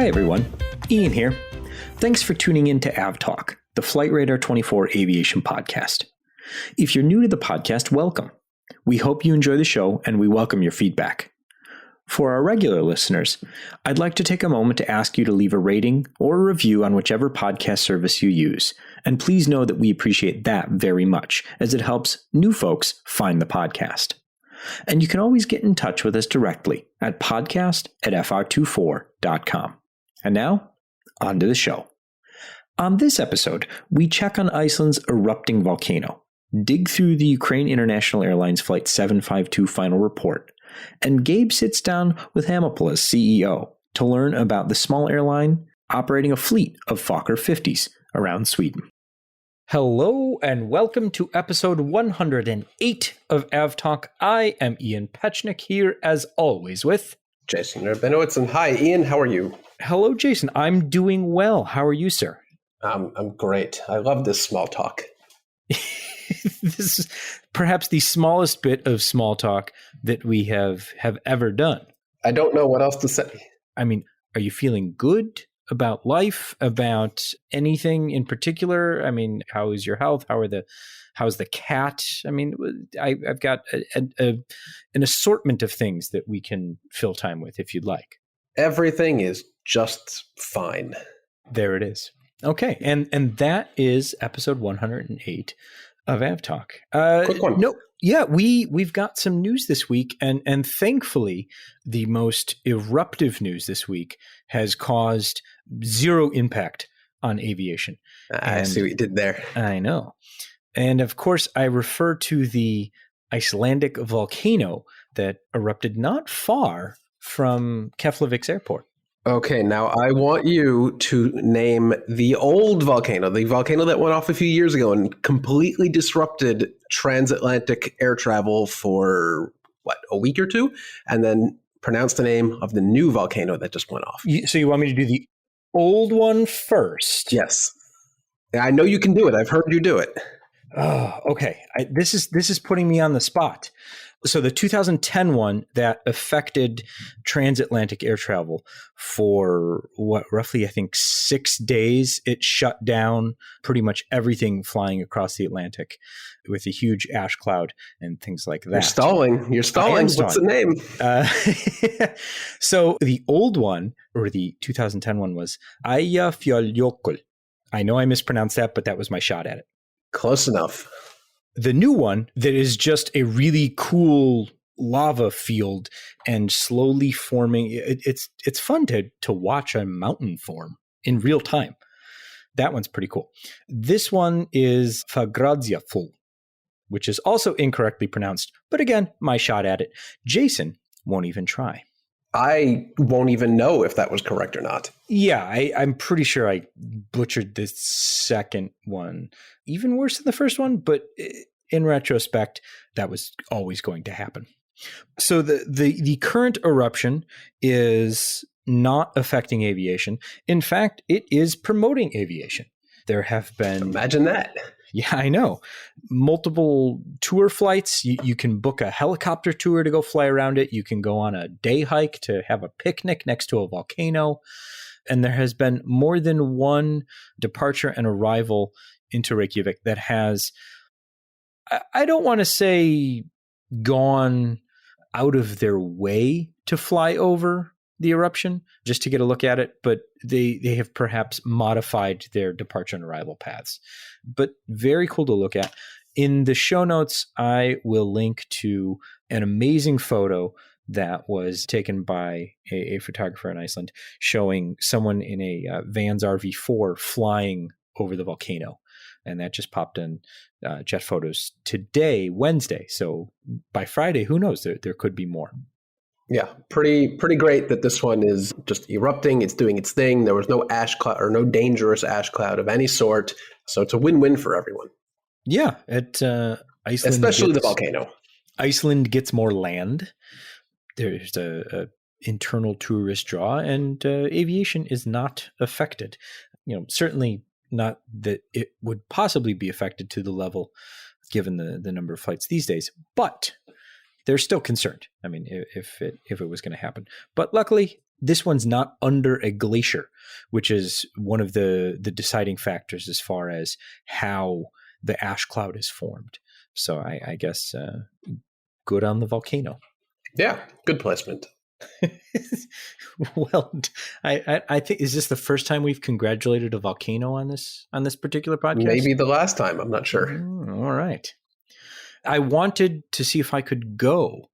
Hi everyone, Ian here. Thanks for tuning in to AvTalk, the Flight Radar 24 aviation podcast. If you're new to the podcast, welcome. We hope you enjoy the show and we welcome your feedback. For our regular listeners, I'd like to take a moment to ask you to leave a rating or a review on whichever podcast service you use. And please know that we appreciate that very much, as it helps new folks find the podcast. And you can always get in touch with us directly at podcast@fr24.com. And now, on to the show. On this episode, we check on Iceland's erupting volcano, dig through the Ukraine International Airlines Flight 752 final report, and Gabe sits down with Amapola's CEO to learn about the small airline operating a fleet of Fokker 50s around Sweden. Hello and welcome to episode 108 of AvTalk. I am Ian Petchnick here as always with Jason Rabinowitz. And hi, Ian. How are you? Hello, Jason. I'm doing well. How are you, sir? I'm great. I love this small talk. This is perhaps the smallest bit of small talk that we have ever done. I don't know what else to say. I mean, are you feeling good about life, about anything in particular? I mean, how is your health? How's the cat? I mean, I've got an assortment of things that we can fill time with if you'd like. Everything is just fine. There it is. Okay, and that is episode 108 of AvTalk. Quick one. No, yeah, we've got some news this week, and thankfully, the most eruptive news this week has caused zero impact on aviation. I see what you did there. I know. And of course, I refer to the Icelandic volcano that erupted not far from Keflavik's airport. Okay, now I want you to name the old volcano, the volcano that went off a few years ago and completely disrupted transatlantic air travel for, a week or two? And then pronounce the name of the new volcano that just went off. So you want me to do the old one first? Yes. I know you can do it. I've heard you do it. Oh, okay. This is putting me on the spot. So the 2010 one that affected transatlantic air travel for roughly, I think, 6 days. It shut down pretty much everything flying across the Atlantic with a huge ash cloud and things like that. You're stalling. What's the name? So the old one, or the 2010 one, was Eyjafjallajökull. I know I mispronounced that, but that was my shot at it. Close enough. The new one that is just a really cool lava field and slowly forming. It's fun to watch a mountain form in real time. That one's pretty cool. This one is Fagradalsfjall, which is also incorrectly pronounced. But again, my shot at it. Jason won't even try. I won't even know if that was correct or not. Yeah, I'm pretty sure I butchered the second one even worse than the first one, but in retrospect, that was always going to happen. So the current eruption is not affecting aviation. In fact, it is promoting aviation. There have been... Imagine that. Yeah, I know. Multiple tour flights. You can book a helicopter tour to go fly around it. You can go on a day hike to have a picnic next to a volcano. And there has been more than one departure and arrival into Reykjavik that has, I don't want to say gone out of their way to fly over the eruption just to get a look at it, but they have perhaps modified their departure and arrival paths. But very cool to look at. In the show notes, I will link to an amazing photo that was taken by a photographer in Iceland showing someone in a Vans RV4 flying over the volcano. And that just popped in Jet Photos today, Wednesday. So by Friday, who knows? There could be more. Yeah, pretty great that this one is just erupting. It's doing its thing. There was no ash cloud or no dangerous ash cloud of any sort. So it's a win-win for everyone. Yeah, Iceland, especially the volcano. Iceland gets more land. There's a internal tourist draw, and aviation is not affected. Certainly not that it would possibly be affected to the level given the number of flights these days, but they're still concerned. I mean, if it was going to happen, but luckily this one's not under a glacier, which is one of the deciding factors as far as how the ash cloud is formed. So I guess good on the volcano. Yeah, good placement. Well, I think, is this the first time we've congratulated a volcano on this particular podcast? Maybe the last time. I'm not sure. All right. I wanted to see if I could go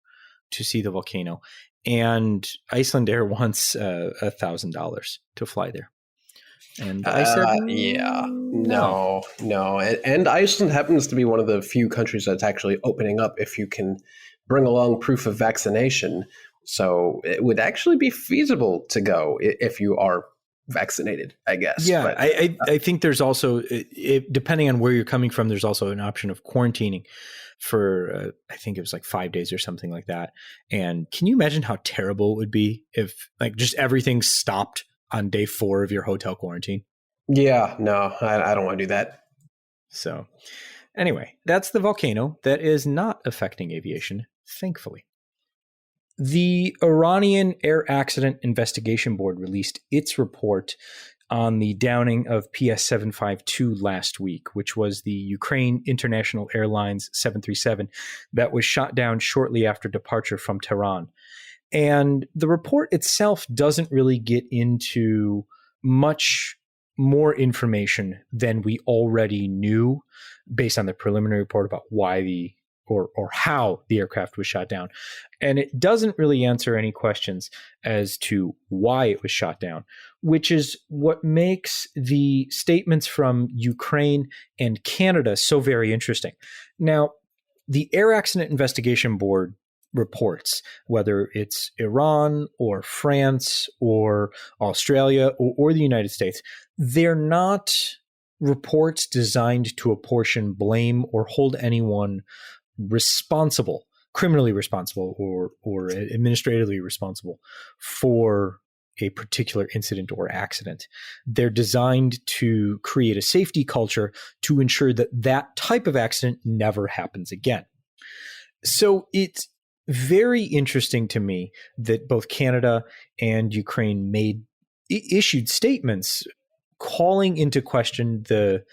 to see the volcano, and Iceland Air wants $1,000 to fly there. And I said, no. And Iceland happens to be one of the few countries that's actually opening up if you can bring along proof of vaccination. So it would actually be feasible to go if you are vaccinated, I guess. Yeah, but, I think there's also, depending on where you're coming from, there's also an option of quarantining for, I think it was like 5 days or something like that. And can you imagine how terrible it would be if like just everything stopped on day 4 of your hotel quarantine? Yeah, no, I don't want to do that. So anyway, that's the volcano that is not affecting aviation, thankfully. The Iranian Air Accident Investigation Board released its report on the downing of PS-752 last week, which was the Ukraine International Airlines 737 that was shot down shortly after departure from Tehran. And the report itself doesn't really get into much more information than we already knew based on the preliminary report about why or how the aircraft was shot down. And it doesn't really answer any questions as to why it was shot down, which is what makes the statements from Ukraine and Canada so very interesting. Now, the Air Accident Investigation Board reports, whether it's Iran or France or Australia or the United States, they're not reports designed to apportion blame or hold anyone responsible, criminally responsible or administratively responsible for a particular incident or accident. They're designed to create a safety culture to ensure that that type of accident never happens again. So it's very interesting to me that both Canada and Ukraine issued statements calling into question the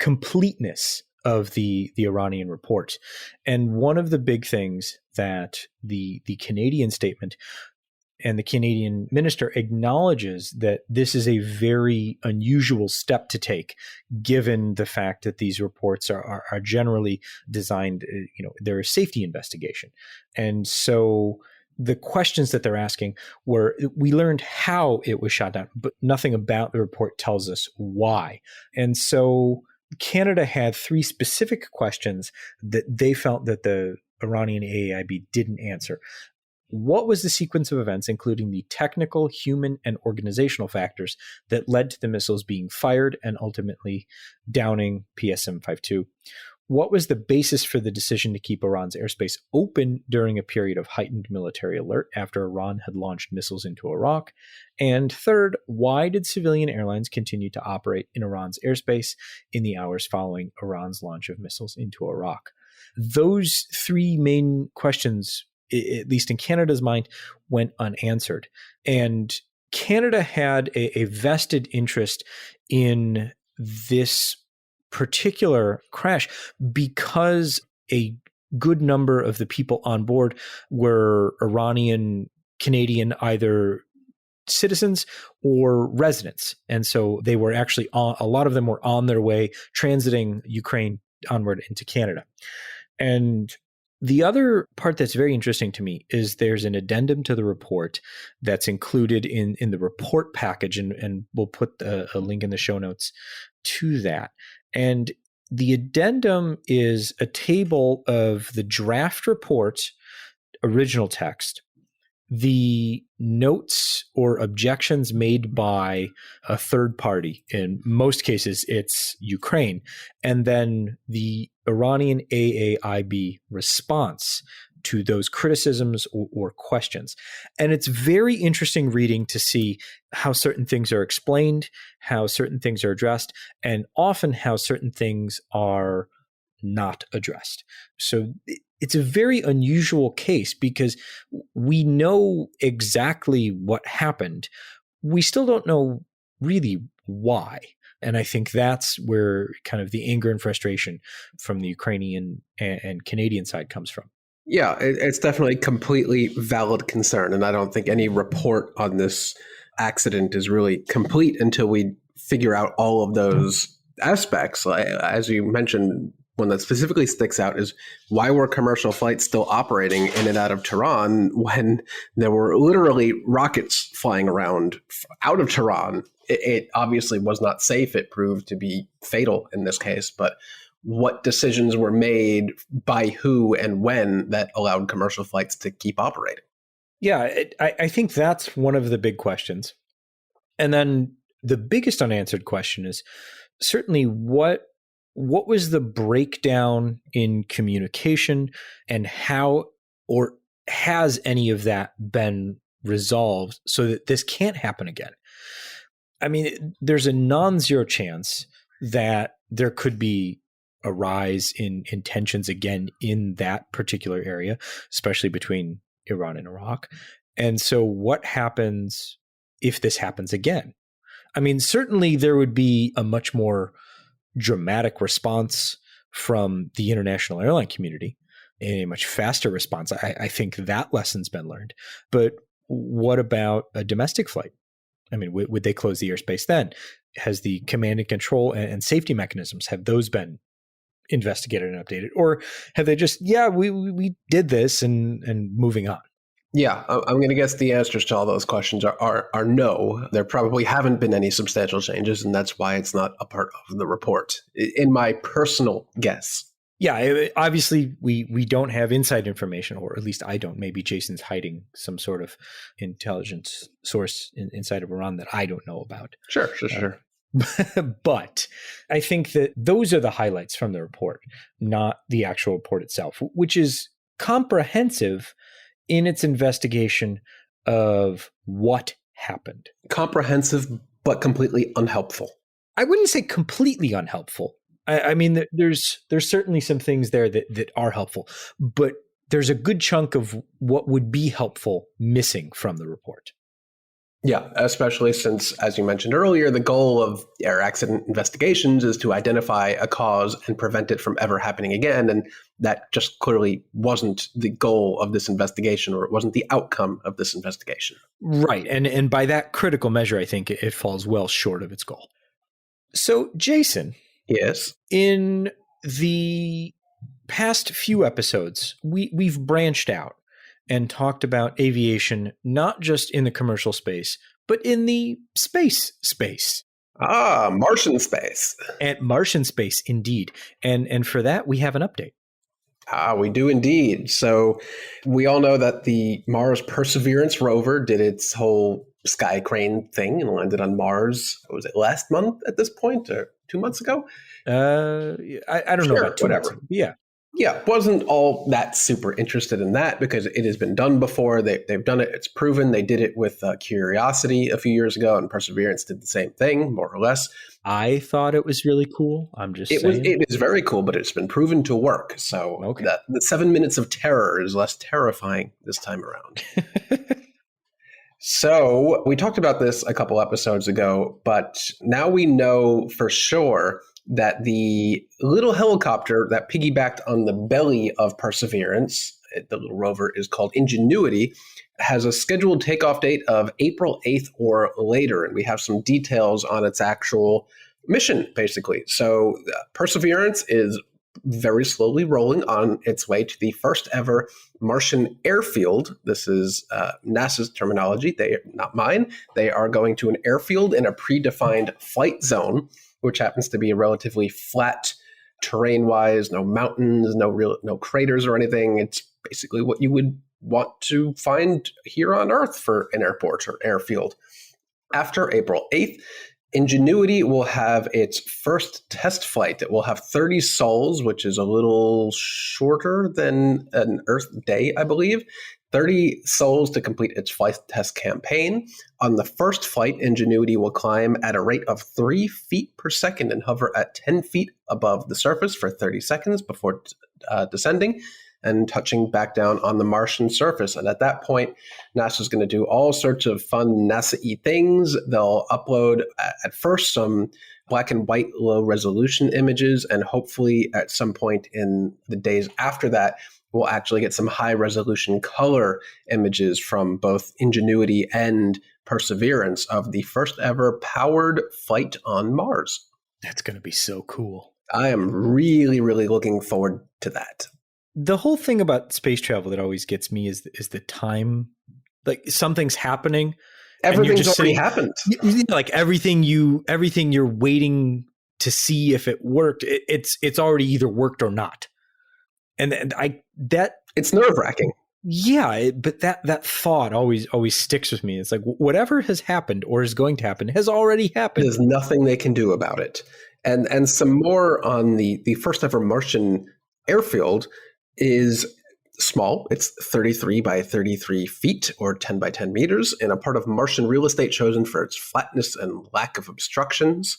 completeness of the Iranian report. And one of the big things that the Canadian statement and the Canadian minister acknowledges that this is a very unusual step to take, given the fact that these reports are generally designed, they're a safety investigation. And so the questions that they're asking were, we learned how it was shot down, but nothing about the report tells us why. And so Canada had 3 specific questions that they felt that the Iranian AAIB didn't answer. What was the sequence of events, including the technical, human, and organizational factors that led to the missiles being fired and ultimately downing PS-752? What was the basis for the decision to keep Iran's airspace open during a period of heightened military alert after Iran had launched missiles into Iraq? And third, why did civilian airlines continue to operate in Iran's airspace in the hours following Iran's launch of missiles into Iraq? Those 3 main questions, at least in Canada's mind, went unanswered. And Canada had a vested interest in this particular crash because a good number of the people on board were Iranian, Canadian, either citizens or residents. And so they were actually a lot of them were on their way transiting Ukraine onward into Canada. And the other part that's very interesting to me is there's an addendum to the report that's included in the report package, and we'll put a link in the show notes to that. And the addendum is a table of the draft report, original text, the notes or objections made by a third party. In most cases, it's Ukraine, and then the Iranian AAIB response to those criticisms or questions. And it's very interesting reading to see how certain things are explained, how certain things are addressed, and often how certain things are not addressed. So it's a very unusual case because we know exactly what happened. We still don't know really why. And I think that's where kind of the anger and frustration from the Ukrainian and Canadian side comes from. Yeah, it's definitely completely valid concern. And I don't think any report on this accident is really complete until we figure out all of those aspects. As you mentioned, one that specifically sticks out is why were commercial flights still operating in and out of Tehran when there were literally rockets flying around out of Tehran? It obviously was not safe. It proved to be fatal in this case. But what decisions were made by who and when that allowed commercial flights to keep operating? Yeah, I think that's one of the big questions. And then the biggest unanswered question is certainly what was the breakdown in communication, and how or has any of that been resolved so that this can't happen again? I mean, there's a non-zero chance that there could be a rise in tensions again in that particular area, especially between Iran and Iraq. And so what happens if this happens again? I mean, certainly there would be a much more dramatic response from the international airline community, a much faster response. I think that lesson's been learned. But what about a domestic flight? I mean, would they close the airspace then? Has the command and control and safety mechanisms, have those been investigated and updated? Or have they just, we did this and moving on? Yeah, I'm going to guess the answers to all those questions are no. There probably haven't been any substantial changes, and that's why it's not a part of the report, in my personal guess. Yeah, obviously we don't have inside information, or at least I don't. Maybe Jason's hiding some sort of intelligence source inside of Iran that I don't know about. Sure. But I think that those are the highlights from the report, not the actual report itself, which is comprehensive in its investigation of what happened. Comprehensive, but completely unhelpful. I wouldn't say completely unhelpful. I mean, there's certainly some things there that are helpful, but there's a good chunk of what would be helpful missing from the report. Yeah, especially since, as you mentioned earlier, the goal of air accident investigations is to identify a cause and prevent it from ever happening again. And that just clearly wasn't the goal of this investigation, or it wasn't the outcome of this investigation. Right. And by that critical measure, I think it falls well short of its goal. So, Jason. Yes. In the past few episodes, we've branched out and talked about aviation, not just in the commercial space, but in the space. Martian space. And Martian space, indeed. And for that, we have an update. We do indeed. So we all know that the Mars Perseverance rover did its whole sky crane thing and landed on Mars. Was it last month at this point, or 2 months ago? I don't know about 2 months. Yeah. Yeah, wasn't all that super interested in that because it has been done before. They've done it. It's proven. They did it with Curiosity a few years ago, and Perseverance did the same thing, more or less. I thought it was really cool. I'm just saying. It is very cool, but it's been proven to work. So okay. The 7 minutes of terror is less terrifying this time around. So we talked about this a couple episodes ago, but now we know for sure that the little helicopter that piggybacked on the belly of Perseverance, the little rover is called Ingenuity, has a scheduled takeoff date of April 8th or later. And we have some details on its actual mission, basically. So Perseverance is very slowly rolling on its way to the first ever Martian airfield. This is NASA's terminology, not mine. They are going to an airfield in a predefined flight zone, which happens to be a relatively flat terrain-wise, no mountains, no craters or anything. It's basically what you would want to find here on Earth for an airport or airfield. After April 8th, Ingenuity will have its first test flight. It will have 30 sols, which is a little shorter than an Earth day, I believe. 30 souls to complete its flight test campaign. On the first flight, Ingenuity will climb at a rate of 3 feet per second and hover at 10 feet above the surface for 30 seconds before descending and touching back down on the Martian surface. And at that point, NASA's going to do all sorts of fun NASA-y things. They'll upload, at first, some black and white low-resolution images, and hopefully at some point in the days after that, we'll actually get some high-resolution color images from both Ingenuity and Perseverance of the first ever powered flight on Mars. That's going to be so cool. I am really, really looking forward to that. The whole thing about space travel that always gets me is the time. Like, something's happening. Everything's already happened. Like everything you're waiting to see if it worked. It's already either worked or not. And it's nerve-wracking. Yeah, but that thought always sticks with me. It's like whatever has happened or is going to happen has already happened. There's nothing they can do about it. And some more on the first ever Martian airfield is small. It's 33 by 33 feet or 10 by 10 meters in a part of Martian real estate chosen for its flatness and lack of obstructions.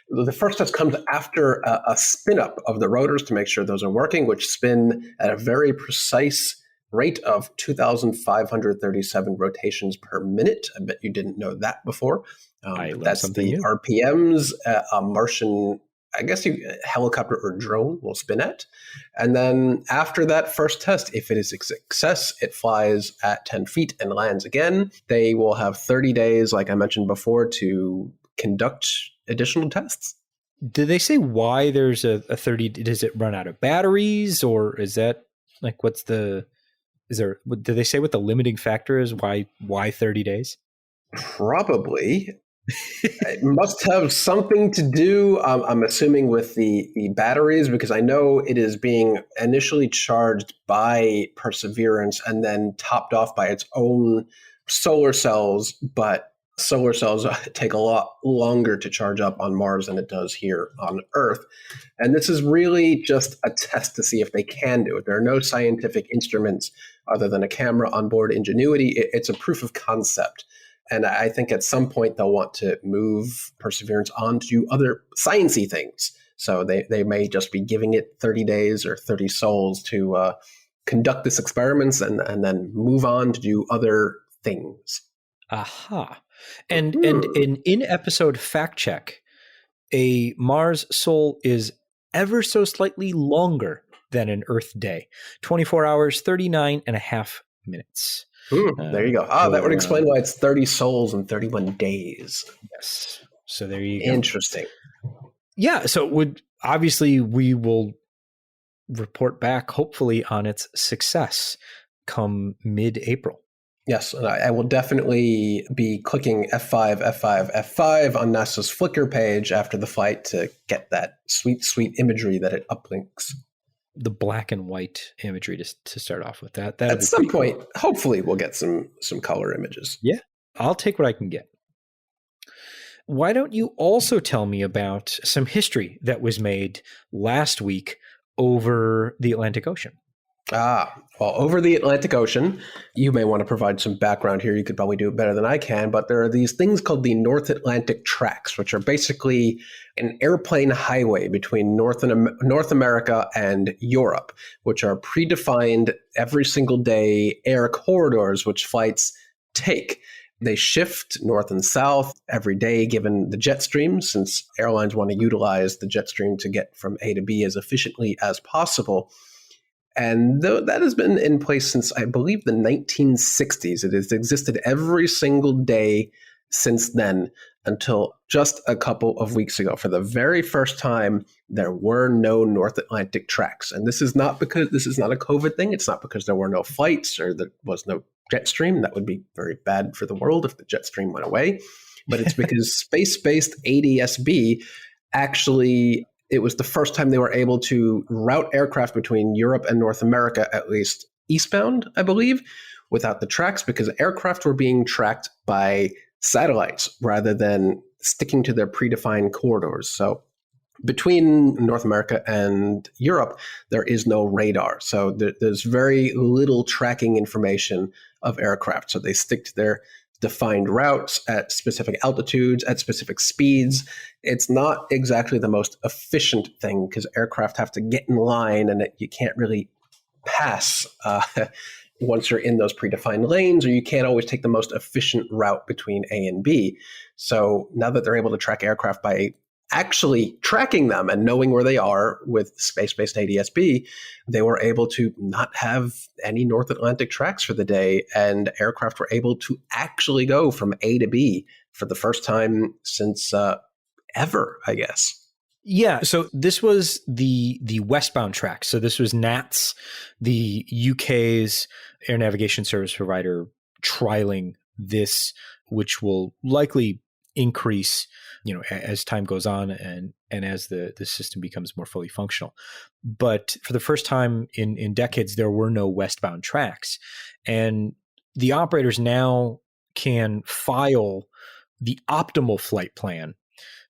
The first test comes after a spin-up of the rotors to make sure those are working, which spin at a very precise rate of 2,537 rotations per minute. I bet you didn't know that before. That's the new RPMs a Martian, I guess, helicopter or drone will spin at. And then after that first test, if it is a success, it flies at 10 feet and lands again. They will have 30 days, like I mentioned before, to conduct additional tests. Did they say why there's a 30? Does it run out of batteries, or is that like did they say what the limiting factor is? Why 30 days? Probably. It must have something to do, I'm assuming, with the batteries, because I know it is being initially charged by Perseverance and then topped off by its own solar cells, but solar cells take a lot longer to charge up on Mars than it does here on Earth. And this is really just a test to see if they can do it. There are no scientific instruments other than a camera on board Ingenuity. It's a proof of concept. And I think at some point they'll want to move Perseverance on to do other sciencey things. So they may just be giving it 30 days or 30 sols to conduct this experiments and then move on to do other things. Aha. And in in-episode fact check, a Mars sol is ever so slightly longer than an Earth day. 24 hours, 39 and a half minutes. There you go. That would explain why it's 30 sols in 31 days. Yes. So there you go. Interesting. Yeah. So we will report back, hopefully, on its success come mid-April. Yes, and I will definitely be clicking F5, F5, F5 on NASA's Flickr page after the flight to get that sweet, sweet imagery that it uplinks. The black and white imagery to start off with. That at some point, cool. Hopefully we'll get some color images. Yeah, I'll take what I can get. Why don't you also tell me about some history that was made last week over the Atlantic Ocean? Well, over the Atlantic Ocean, you may want to provide some background here. You could probably do it better than I can, but there are these things called the North Atlantic Tracks, which are basically an airplane highway between North America and Europe, which are predefined every single day air corridors which flights take. They shift north and south every day given the jet stream, since airlines want to utilize the jet stream to get from A to B as efficiently as possible. And that has been in place since, I believe, the 1960s. It has existed every single day since then until just a couple of weeks ago. For the very first time, there were no North Atlantic tracks. And this is not a COVID thing. It's not because there were no flights or there was no jet stream. That would be very bad for the world if the jet stream went away. But it's because space-based ADS-B actually... It was the first time they were able to route aircraft between Europe and North America, at least eastbound, I believe, without the tracks, because aircraft were being tracked by satellites rather than sticking to their predefined corridors. So Between North America and Europe, there is no radar. So there's very little tracking information of aircraft. So they stick to their defined routes at specific altitudes, at specific speeds. It's not exactly the most efficient thing because aircraft have to get in line and you can't really pass once you're in those predefined lanes, or you can't always take the most efficient route between A and B. So now that they're able to track aircraft by actually tracking them and knowing where they are with space-based ADS-B, they were able to not have any North Atlantic tracks for the day, and aircraft were able to actually go from A to B for the first time since ever, I guess. Yeah, so this was the westbound track. So this was NATS, the UK's air navigation service provider, trialing this, which will likely increase, as time goes on and as the system becomes more fully functional. But for the first time in decades, there were no westbound tracks. And the operators now can file the optimal flight plan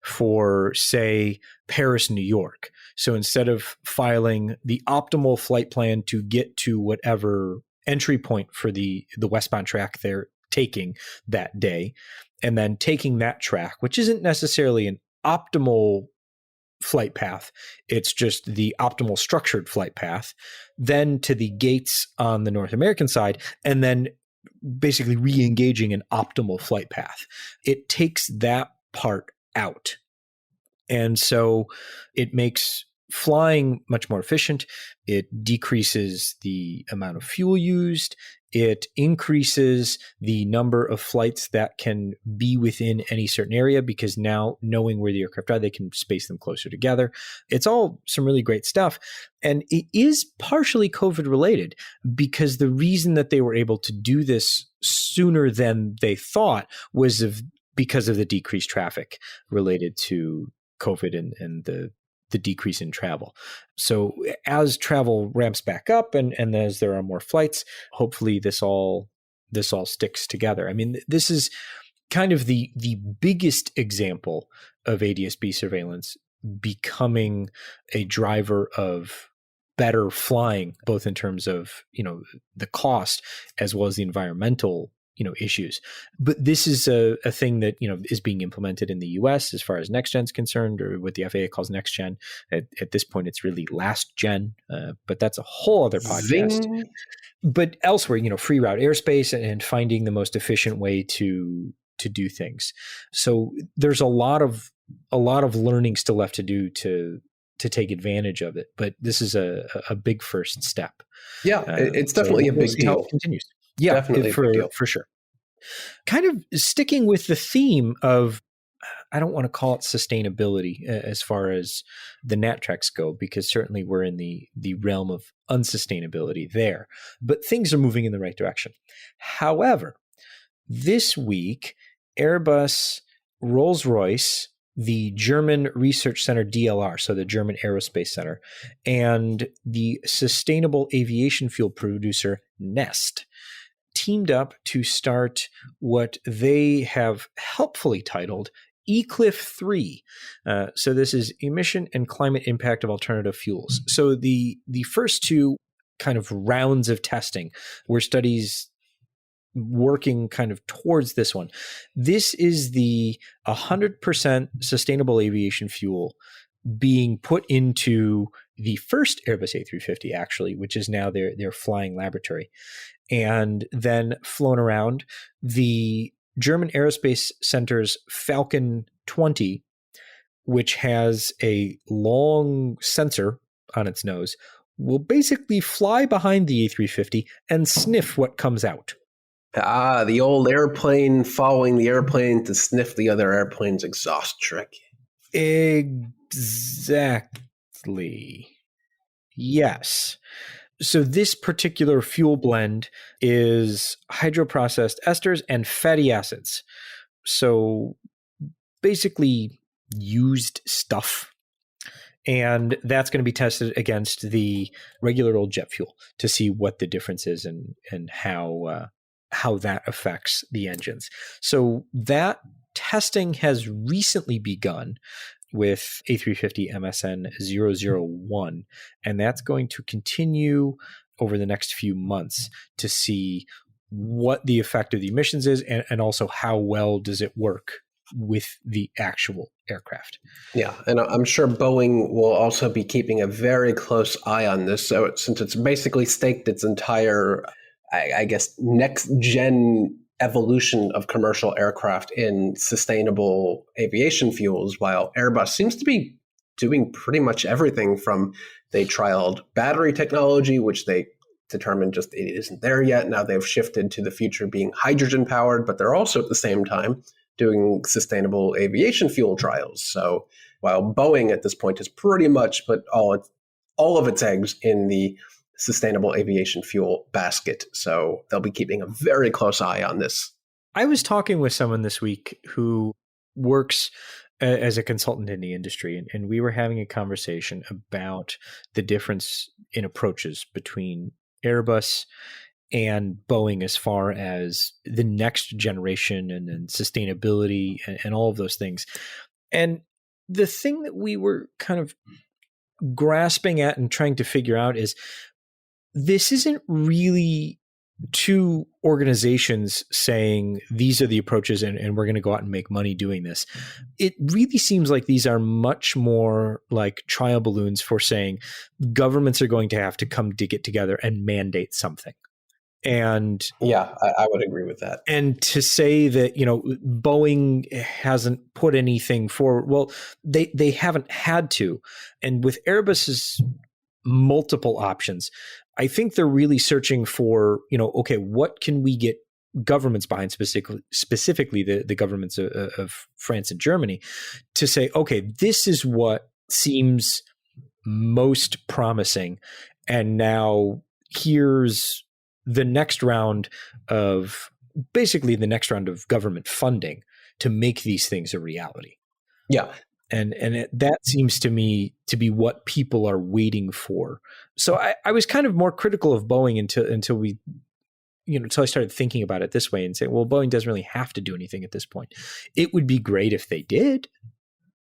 for, say, Paris, New York. So instead of filing the optimal flight plan to get to whatever entry point for the westbound track they're taking that day, and then taking that track, which isn't necessarily an optimal flight path, it's just the optimal structured flight path, then to the gates on the North American side, and then basically re-engaging an optimal flight path. It takes that part out. And so it makes flying much more efficient. It decreases the amount of fuel used. It increases the number of flights that can be within any certain area, because now knowing where the aircraft are, they can space them closer together. It's all some really great stuff. And it is partially COVID related, because the reason that they were able to do this sooner than they thought was because of the decreased traffic related to COVID and the decrease in travel. So as travel ramps back up and as there are more flights, hopefully this all sticks together. I mean, this is kind of the biggest example of ADS-B surveillance becoming a driver of better flying, both in terms of, the cost as well as the environmental issues. But this is a thing that, is being implemented in the US as far as next gen is concerned, or what the FAA calls next gen. At this point, it's really last gen, but that's a whole other podcast. Zing. But elsewhere, free route airspace and finding the most efficient way to do things. So there's a lot of learning still left to do to take advantage of it. But this is a big first step. Yeah, it's definitely a big deal. How it continues. Yeah, definitely for sure. Kind of sticking with the theme of, I don't want to call it sustainability as far as the NAT tracks go, because certainly we're in the realm of unsustainability there, but things are moving in the right direction. However, this week, Airbus, Rolls-Royce, the German Research Center DLR, so the German Aerospace Center, and the sustainable aviation fuel producer Nest teamed up to start what they have helpfully titled ECLIF 3. So this is emission and climate impact of alternative fuels. So the first two kind of rounds of testing were studies working kind of towards this one. This is the 100% sustainable aviation fuel being put into the first Airbus A350, actually, which is now their flying laboratory, and then flown around. The German Aerospace Center's Falcon 20, which has a long sensor on its nose, will basically fly behind the A350 and sniff what comes out. Ah, the old airplane following the airplane to sniff the other airplane's exhaust trick. Exactly. Yes. So this particular fuel blend is hydroprocessed esters and fatty acids. So basically used stuff. And that's going to be tested against the regular old jet fuel to see what the difference is and how that affects the engines. So that testing has recently begun. with A350 MSN 001, and that's going to continue over the next few months to see what the effect of the emissions is, and also how well does it work with the actual aircraft. Yeah, and I'm sure Boeing will also be keeping a very close eye on this. So since it's basically staked its entire, I guess, next gen evolution of commercial aircraft in sustainable aviation fuels, while Airbus seems to be doing pretty much everything from they trialed battery technology, which they determined just it isn't there yet. Now they've shifted to the future being hydrogen powered, but they're also at the same time doing sustainable aviation fuel trials. So while Boeing at this point has pretty much put all of its eggs in the sustainable aviation fuel basket. So they'll be keeping a very close eye on this. I was talking with someone this week who works as a consultant in the industry, and we were having a conversation about the difference in approaches between Airbus and Boeing as far as the next generation and sustainability and all of those things. And the thing that we were kind of grasping at and trying to figure out is this isn't really two organizations saying these are the approaches and we're going to go out and make money doing this. It really seems like these are much more like trial balloons for saying governments are going to have to come to get together and mandate something. And yeah, I would agree with that. And to say that, Boeing hasn't put anything forward, well, they haven't had to. And with Airbus's multiple options, I think they're really searching for, okay, what can we get governments behind, specifically the governments of France and Germany, to say, okay, this is what seems most promising. And now here's the next round of government funding to make these things a reality. Yeah. And that seems to me to be what people are waiting for. So I was kind of more critical of Boeing until I started thinking about it this way and saying, well, Boeing doesn't really have to do anything at this point. It would be great if they did,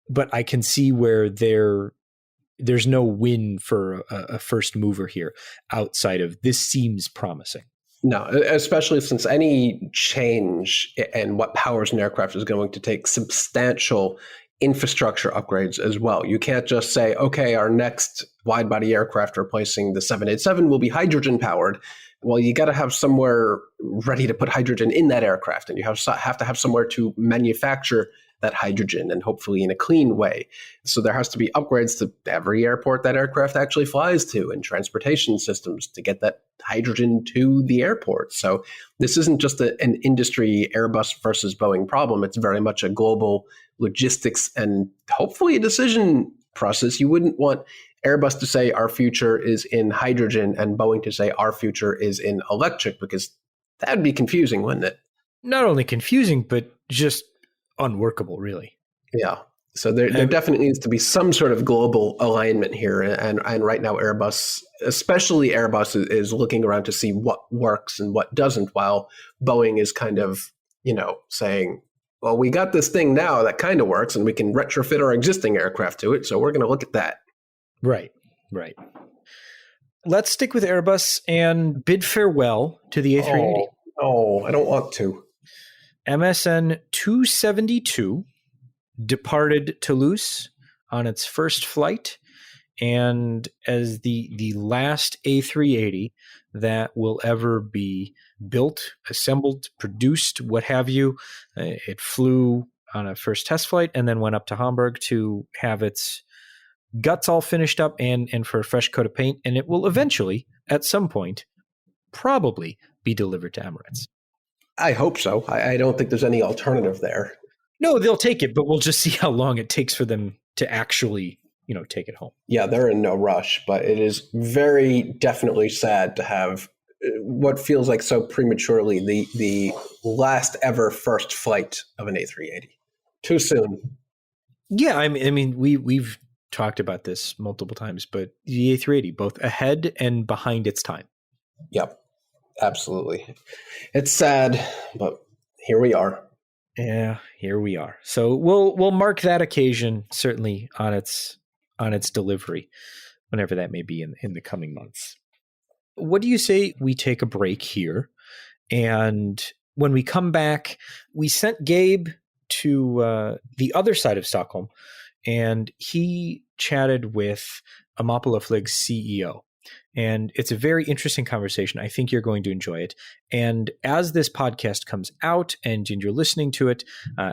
but I can see where there's no win for a first mover here outside of this seems promising. No, especially since any change in what powers an aircraft is going to take substantial infrastructure upgrades as well. You can't just say, okay, our next wide-body aircraft replacing the 787 will be hydrogen powered. Well, you got to have somewhere ready to put hydrogen in that aircraft, and you have to have somewhere to manufacture that hydrogen, and hopefully in a clean way. So there has to be upgrades to every airport that aircraft actually flies to, and transportation systems to get that hydrogen to the airport. So this isn't just an industry Airbus versus Boeing problem. It's very much a global logistics and hopefully a decision process. You wouldn't want Airbus to say our future is in hydrogen and Boeing to say our future is in electric, because that would be confusing, wouldn't it? Not only confusing, but just unworkable, really. Yeah. So there definitely needs to be some sort of global alignment here. And right now, Airbus, especially Airbus, is looking around to see what works and what doesn't, while Boeing is kind of, saying, well, we got this thing now that kind of works and we can retrofit our existing aircraft to it. So we're going to look at that. Right. Let's stick with Airbus and bid farewell to the A380. Oh, I don't want to. MSN 272 departed Toulouse on its first flight, and as the last A380 that will ever be built, assembled, produced, what have you. It flew on a first test flight and then went up to Hamburg to have its guts all finished up and for a fresh coat of paint, and it will eventually, at some point, probably be delivered to Emirates. I hope so. I don't think there's any alternative there. No, they'll take it, but we'll just see how long it takes for them to actually, take it home. Yeah, they're in no rush, but it is very definitely sad to have what feels like so prematurely the last ever first flight of an A380. Too soon. Yeah, I mean, we've talked about this multiple times, but the A380, both ahead and behind its time. Yep, absolutely. It's sad, but here we are. Yeah, here we are. So we'll mark that occasion certainly on its delivery, whenever that may be in the coming months. What do you say we take a break here? And when we come back, we sent Gabe to the other side of Stockholm, and he chatted with Amapola Flyg's CEO. And it's a very interesting conversation. I think you're going to enjoy it. And as this podcast comes out and you're listening to it,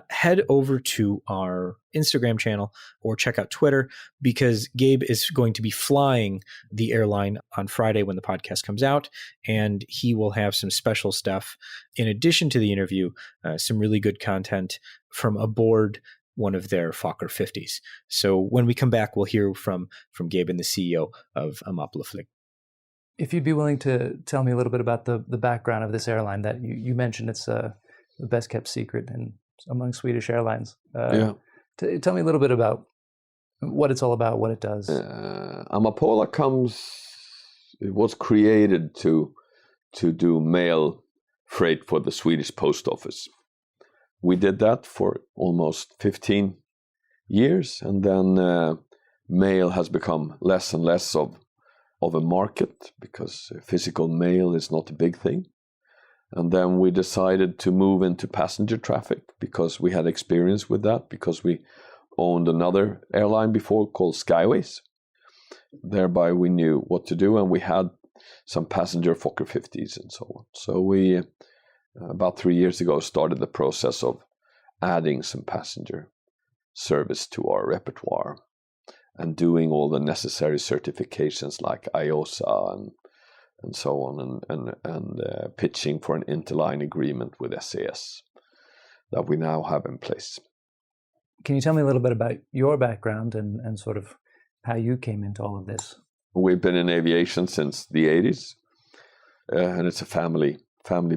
head over to our Instagram channel or check out Twitter, because Gabe is going to be flying the airline on Friday when the podcast comes out. And he will have some special stuff in addition to the interview, some really good content from aboard one of their Fokker 50s. So when we come back, we'll hear from Gabe and the CEO of Amapola Flyg. If you'd be willing to tell me a little bit about the background of this airline that you mentioned, it's the best kept secret among Swedish airlines. Tell me a little bit about what it's all about, what it does. Amapola it was created to do mail freight for the Swedish post office. We did that for almost 15 years, and then mail has become less and less of a market, because physical mail is not a big thing. And then we decided to move into passenger traffic, because we had experience with that, because we owned another airline before called Skyways. Thereby we knew what to do, and we had some passenger Fokker 50s and so on. So we, about 3 years ago, started the process of adding some passenger service to our repertoire, and doing all the necessary certifications like IOSA and so on, and pitching for an interline agreement with SAS that we now have in place. Can you tell me a little bit about your background and sort of how you came into all of this? We've been in aviation since the 80s, and it's a family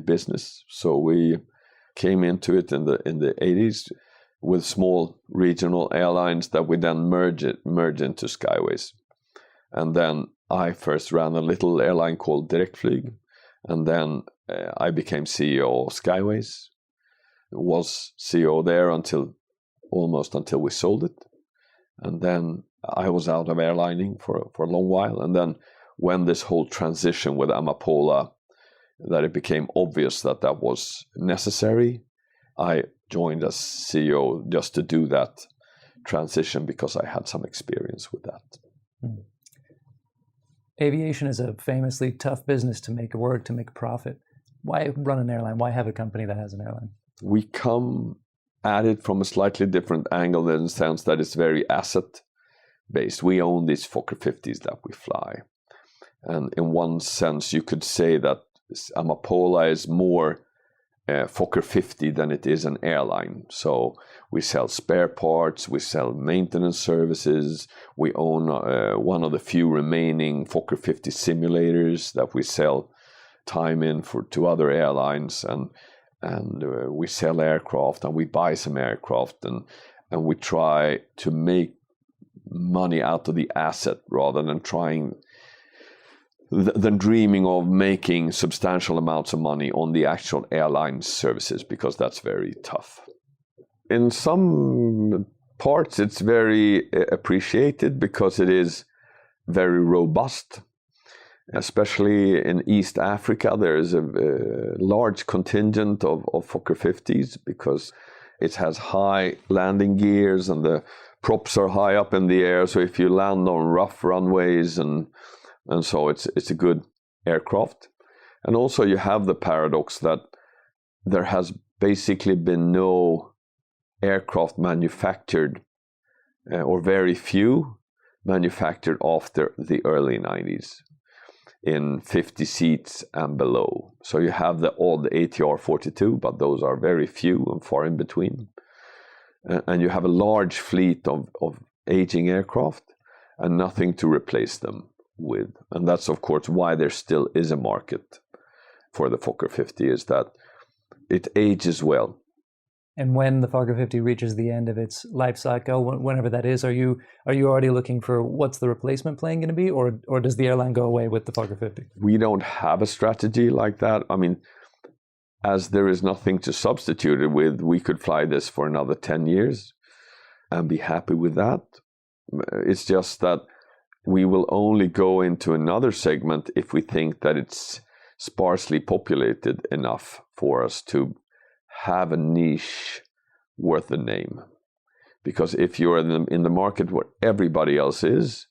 business. So we came into it in the 80s. With small regional airlines that we then merge into Skyways. And then I first ran a little airline called Flyg, and then I became CEO of Skyways. Was CEO there almost until we sold it. And then I was out of airlining for a long while. And then when this whole transition with Amapola, that it became obvious that was necessary, I joined as CEO just to do that transition, because I had some experience with that. Aviation is a famously tough business to make work, to make profit. Why run an airline? Why have a company that has an airline? We come at it from a slightly different angle, in the sense that it's very asset-based. We own these Fokker 50s that we fly. And in one sense, you could say that Amapola is more Fokker 50 than it is an airline. So we sell spare parts, we sell maintenance services, we own one of the few remaining Fokker 50 simulators that we sell time in to other airlines, and we sell aircraft, and we buy some aircraft, and we try to make money out of the asset rather than dreaming of making substantial amounts of money on the actual airline services, because that's very tough. In some parts, it's very appreciated because it is very robust. Especially in East Africa, there is a large contingent of Fokker 50s, because it has high landing gears and the props are high up in the air. So if you land on rough runways and so it's a good aircraft. And also you have the paradox that there has basically been no aircraft manufactured, or very few manufactured after the early 90s in 50 seats and below. So you have the odd ATR 42, but those are very few and far in between. And you have a large fleet of aging aircraft and nothing to replace them with. And that's, of course, why there still is a market for the Fokker 50, is that it ages well. And when the Fokker 50 reaches the end of its life cycle, whenever that is, are you already looking for what's the replacement plane going to be, or does the airline go away with the Fokker 50? We don't have a strategy like that. I mean, as there is nothing to substitute it with, we could fly this for another 10 years and be happy with that. It's just that we will only go into another segment if we think that it's sparsely populated enough for us to have a niche worth the name. Because if you're in the market where everybody else is,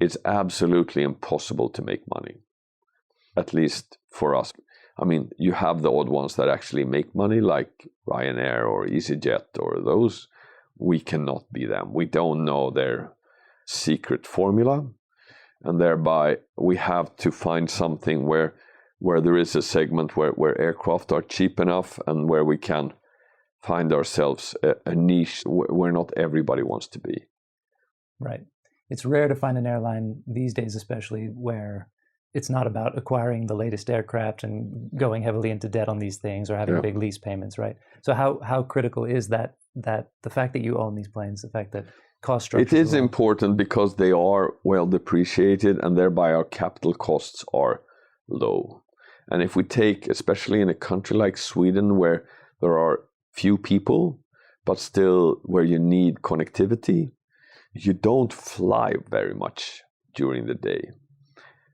it's absolutely impossible to make money, at least for us. I mean, you have the odd ones that actually make money, like Ryanair or EasyJet or those. We cannot be them. We don't know their secret formula. And thereby, we have to find something where there is a segment where aircraft are cheap enough and where we can find ourselves a niche where not everybody wants to be. Right. It's rare to find an airline these days, especially where it's not about acquiring the latest aircraft and going heavily into debt on these things or having big lease payments, right? So how critical is that the fact that you own these planes, the fact that cost structure? It is important because they are well depreciated and thereby our capital costs are low. And if we take, especially in a country like Sweden where there are few people, but still where you need connectivity, you don't fly very much during the day.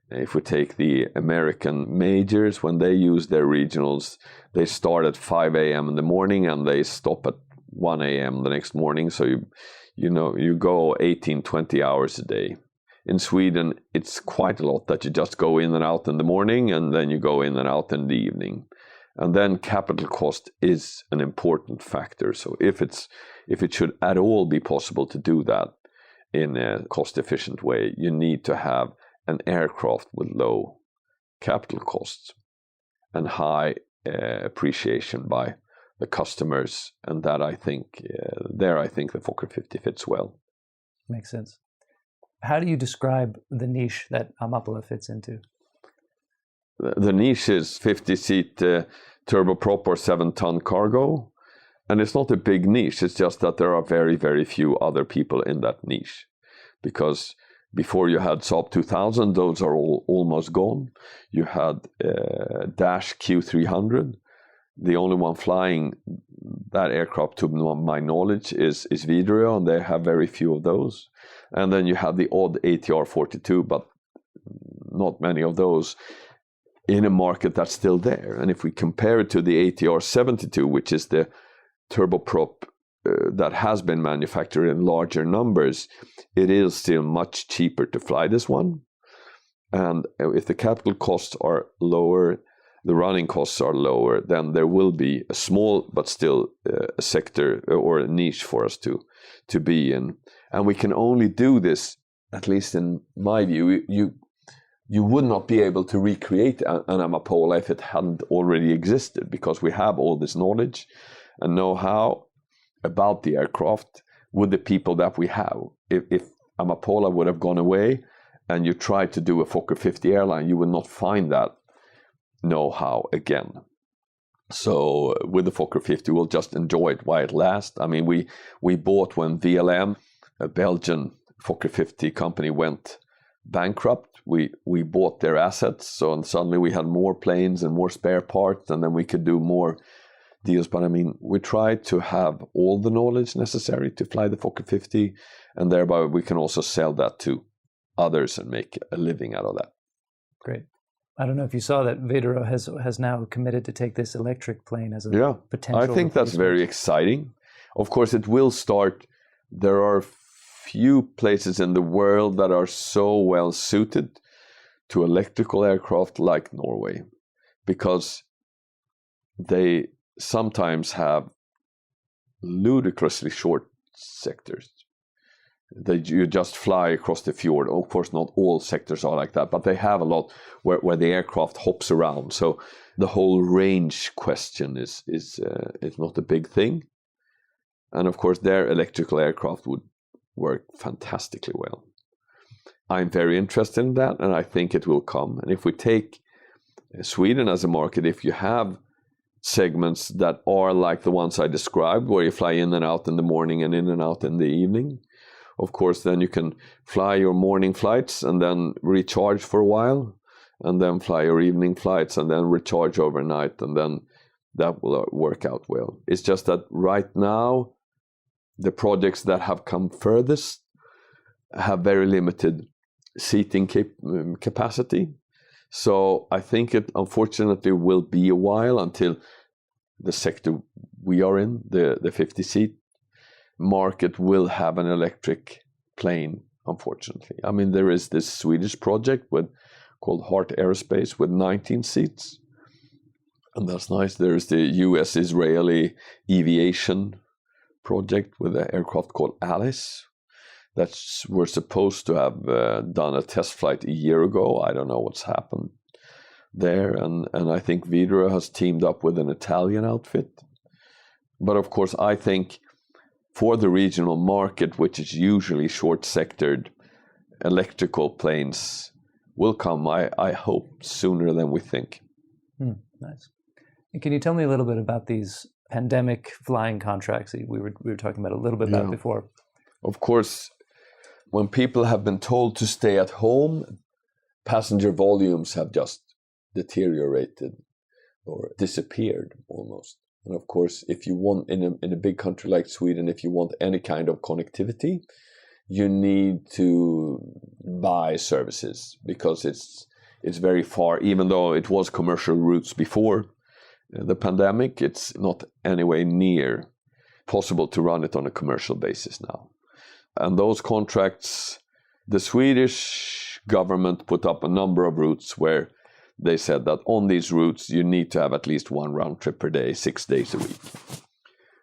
If we take the American majors, when they use their regionals, they start at 5 a.m. in the morning and they stop at 1 a.m. the next morning. So you go 18, 20 hours a day. In Sweden, it's quite a lot that you just go in and out in the morning and then you go in and out in the evening. And then capital cost is an important factor. So if it should at all be possible to do that in a cost-efficient way, you need to have an aircraft with low capital costs and high appreciation by the customers. And that I think the Fokker 50 fits well. Makes sense. How do you describe the niche that Amapola fits into? The niche is 50-seat turboprop or 7-ton cargo. And it's not a big niche. It's just that there are very, very few other people in that niche. Because before you had Saab 2000, those are all almost gone. You had Dash Q300. The only one flying that aircraft, to my knowledge, is Widerøe, and they have very few of those. And then you have the odd ATR 42, but not many of those in a market that's still there. And if we compare it to the ATR 72, which is the turboprop that has been manufactured in larger numbers, it is still much cheaper to fly this one. And if the capital costs are lower, the running costs are lower, then there will be a small but still a sector or a niche for us to be in. And we can only do this, at least in my view, you would not be able to recreate an Amapola if it hadn't already existed, because we have all this knowledge and know-how about the aircraft with the people that we have. If Amapola would have gone away and you tried to do a Fokker 50 airline, you would not find that know-how again. So with the Fokker 50, we'll just enjoy it while it lasts. I mean, we bought when VLM, a Belgian Fokker 50 company, went bankrupt. We bought their assets, so and suddenly we had more planes and more spare parts, and then we could do more deals. But I mean, we try to have all the knowledge necessary to fly the Fokker 50, and thereby we can also sell that to others and make a living out of that. Great. I don't know if you saw that Widerøe has now committed to take this electric plane as a potential. I think that's very exciting. Of course, it will start. There are few places in the world that are so well suited to electrical aircraft like Norway, because they sometimes have ludicrously short sectors that you just fly across the fjord. Of course, not all sectors are like that, but they have a lot where the aircraft hops around. So the whole range question is not a big thing. And of course, their electrical aircraft would work fantastically well. I'm very interested in that, and I think it will come. And if we take Sweden as a market, if you have segments that are like the ones I described, where you fly in and out in the morning and in and out in the evening, of course, then you can fly your morning flights and then recharge for a while, and then fly your evening flights and then recharge overnight, and then that will work out well. It's just that right now, the projects that have come furthest have very limited seating capacity. So I think it unfortunately will be a while until the sector we are in, the 50-seat market, will have an electric plane, unfortunately. I mean, there is this Swedish project called Heart Aerospace with 19 seats. And that's nice. There's the US-Israeli aviation project with an aircraft called Alice that we're supposed to have done a test flight a year ago. I don't know what's happened there. And I think Widerøe has teamed up with an Italian outfit. But of course, I think for the regional market, which is usually short-sectored, electrical planes will come, I hope, sooner than we think. Nice. And can you tell me a little bit about these pandemic flying contracts that we were talking about a little bit about before? Of course, when people have been told to stay at home, passenger volumes have just deteriorated or disappeared almost. And of course, if you want, in a big country like Sweden, if you want any kind of connectivity, you need to buy services because it's very far. Even though it was commercial routes before the pandemic, it's not anywhere near possible to run it on a commercial basis now. And those contracts, the Swedish government put up a number of routes where they said that on these routes, you need to have at least one round trip per day, 6 days a week.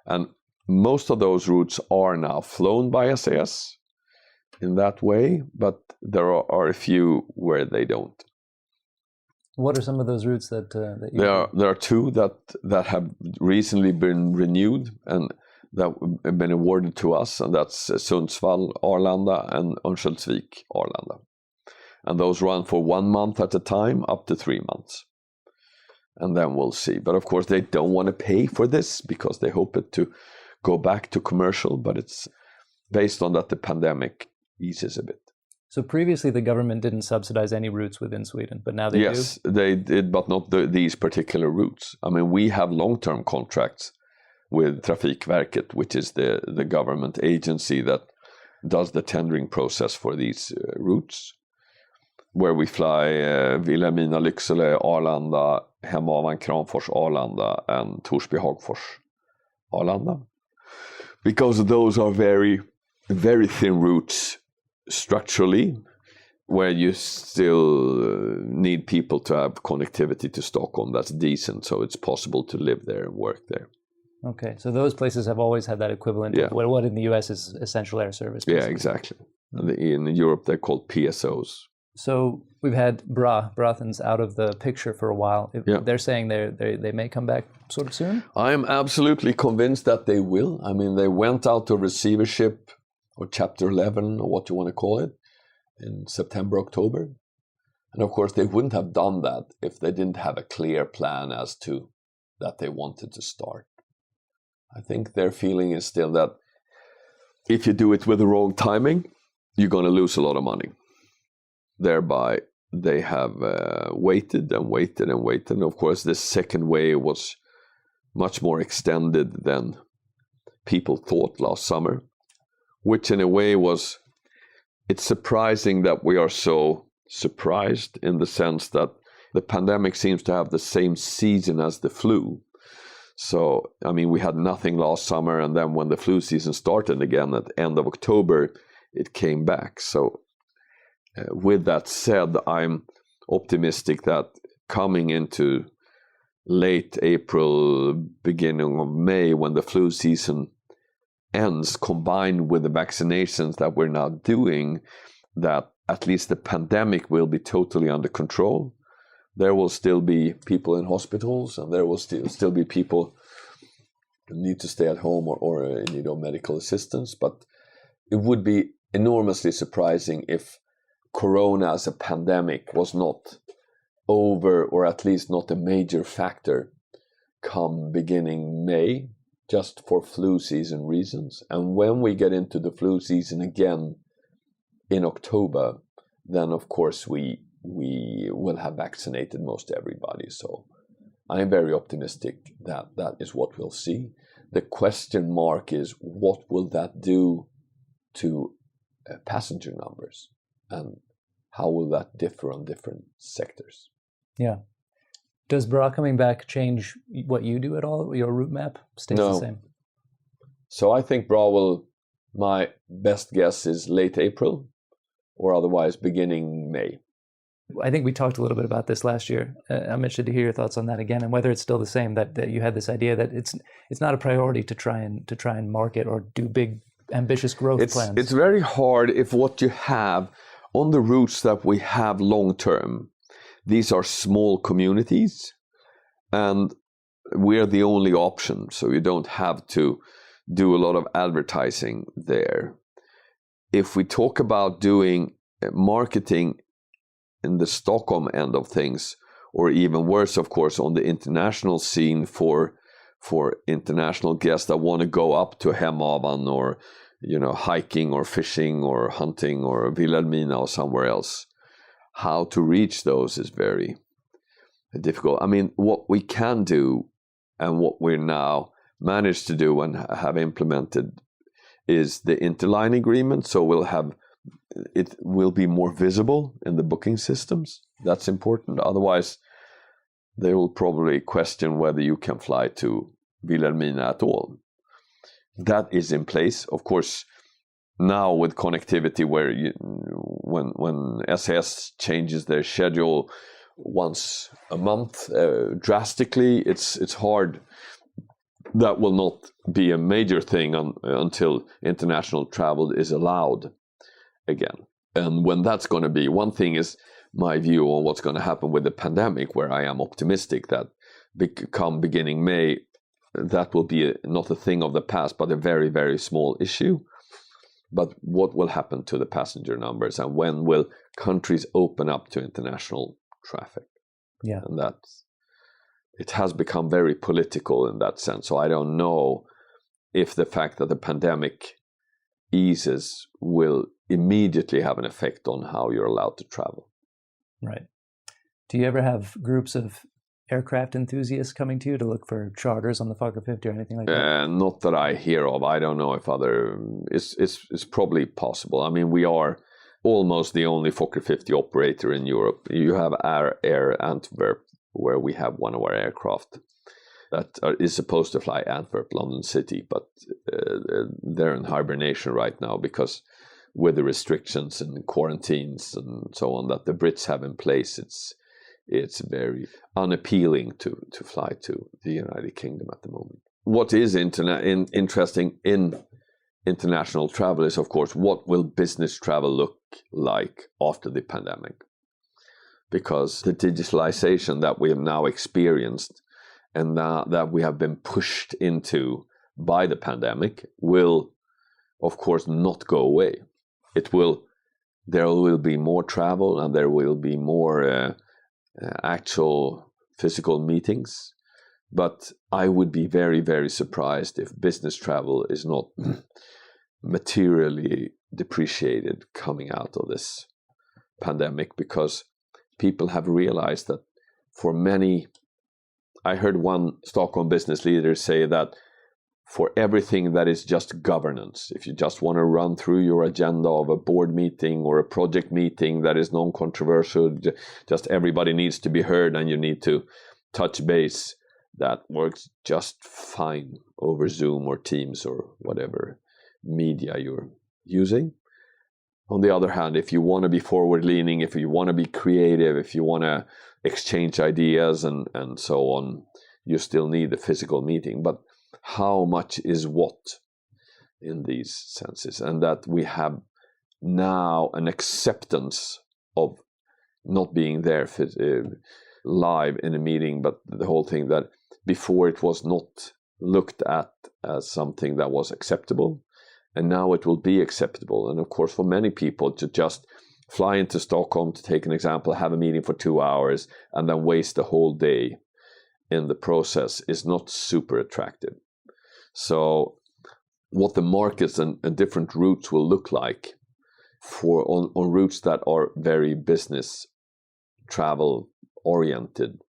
And most of those routes are now flown by SAS in that way, but there are a few where they don't. What are some of those routes that you... There are two that have recently been renewed and that have been awarded to us, and that's Sundsvall, Arlanda, and Örnsköldsvik, Arlanda. And those run for 1 month at a time, up to 3 months. And then we'll see. But of course, they don't want to pay for this because they hope it to go back to commercial, but it's based on that the pandemic eases a bit. So previously the government didn't subsidize any routes within Sweden, but now they do? Yes, they did, but not these particular routes. I mean, we have long-term contracts with Trafikverket, which is the government agency that does the tendering process for these routes, where we fly Vilhelmina, Lycksele, Arlanda, Hemavan, Kramfors, Arlanda, and Torsby, Hagfors, Arlanda. Because those are very, very thin routes structurally, where you still need people to have connectivity to Stockholm that's decent, so it's possible to live there and work there. Okay, so those places have always had that equivalent of what in the US is essential air service. Basically. Yeah, exactly. In Europe, they're called PSOs. So we've had Brathens out of the picture for a while. They're saying they may come back sort of soon? I am absolutely convinced that they will. I mean, they went out of receivership, or Chapter 11, or what you want to call it, in September, October. And of course, they wouldn't have done that if they didn't have a clear plan as to that they wanted to start. I think their feeling is still that if you do it with the wrong timing, you're going to lose a lot of money. Thereby, they have waited and waited and waited. And of course, this second wave was much more extended than people thought last summer, which in a way it's surprising that we are so surprised, in the sense that the pandemic seems to have the same season as the flu. So, I mean, we had nothing last summer, and then when the flu season started again at the end of October, it came back. So, with that said, I'm optimistic that coming into late April, beginning of May, when the flu season ends, combined with the vaccinations that we're now doing, that at least the pandemic will be totally under control. There will still be people in hospitals, and there will still be people who need to stay at home or in need of medical assistance. But it would be enormously surprising if Corona as a pandemic was not over, or at least not a major factor, come beginning May, just for flu season reasons. And when we get into the flu season again in October, then of course we will have vaccinated most everybody. So I'm very optimistic that that is what we'll see. The question mark is, what will that do to passenger numbers, and how will that differ on different sectors? Yeah. Does bra coming back change what you do at all? Your route map stays the same? So I think bra will, my best guess is late April, or otherwise beginning May. I think we talked a little bit about this last year. I'm interested to hear your thoughts on that again, and whether it's still the same, that you had this idea that it's not a priority to try and market or do big ambitious growth plans. It's very hard if what you have on the routes that we have long term, these are small communities, and we're the only option, so you don't have to do a lot of advertising there. If we talk about doing marketing in the Stockholm end of things, or even worse, of course, on the international scene for international guests that want to go up to Hemavan, or hiking or fishing or hunting or Vilhelmina or somewhere else, how to reach those is very difficult. I mean, what we can do and what we're now managed to do and have implemented is the interline agreement. So it will be more visible in the booking systems. That's important. Otherwise, they will probably question whether you can fly to Vilhelmina at all. That is in place. Of course, now with connectivity, where when SAS changes their schedule once a month drastically, it's hard. That will not be a major thing until international travel is allowed again. And when that's going to be, one thing is my view on what's going to happen with the pandemic, where I am optimistic that come beginning May, that will be not a thing of the past, but a very, very small issue. But what will happen to the passenger numbers, and when will countries open up to international traffic? Yeah. And it has become very political in that sense. So I don't know if the fact that the pandemic eases will immediately have an effect on how you're allowed to travel. Right. Do you ever have groups of aircraft enthusiasts coming to you to look for charters on the Fokker 50 or anything like that? Not that I hear of. I don't know if it's probably possible. I mean, we are almost the only Fokker 50 operator in Europe. You have Air Antwerp, where we have one of our aircraft that is supposed to fly Antwerp, London City, but they're in hibernation right now because with the restrictions and quarantines and so on that the Brits have in place, it's very unappealing to fly to the United Kingdom at the moment. What is interesting in international travel is, of course, what will business travel look like after the pandemic? Because the digitalization that we have now experienced and that we have been pushed into by the pandemic will, of course, not go away. There will be more travel, and there will be more actual physical meetings. But I would be very, very surprised if business travel is not materially depreciated coming out of this pandemic, because people have realized that for many, I heard one Stockholm business leader say that for everything that is just governance, if you just want to run through your agenda of a board meeting or a project meeting that is non-controversial, just everybody needs to be heard and you need to touch base, that works just fine over Zoom or Teams or whatever media you're using. On the other hand, if you want to be forward-leaning, if you want to be creative, if you want to exchange ideas and so on, you still need the physical meeting. But how much is what in these senses? And that we have now an acceptance of not being there live in a meeting, but the whole thing that before it was not looked at as something that was acceptable. And now it will be acceptable. And of course, for many people to just fly into Stockholm, to take an example, have a meeting for 2 hours and then waste the whole day in the process is not super attractive. So what the markets and different routes will look like on routes that are very business travel oriented,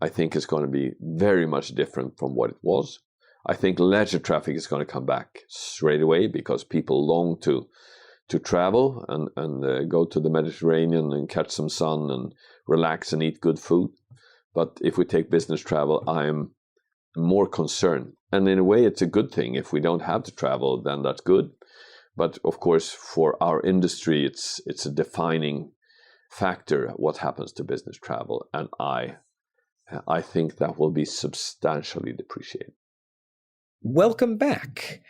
I think is going to be very much different from what it was. I think leisure traffic is going to come back straight away because people long to travel and go to the Mediterranean and catch some sun and relax and eat good food. But if we take business travel, I'm more concerned. And in a way, it's a good thing. If we don't have to travel, then that's good. But of course, for our industry, it's a defining factor what happens to business travel. And I think that will be substantially depreciated. Welcome back.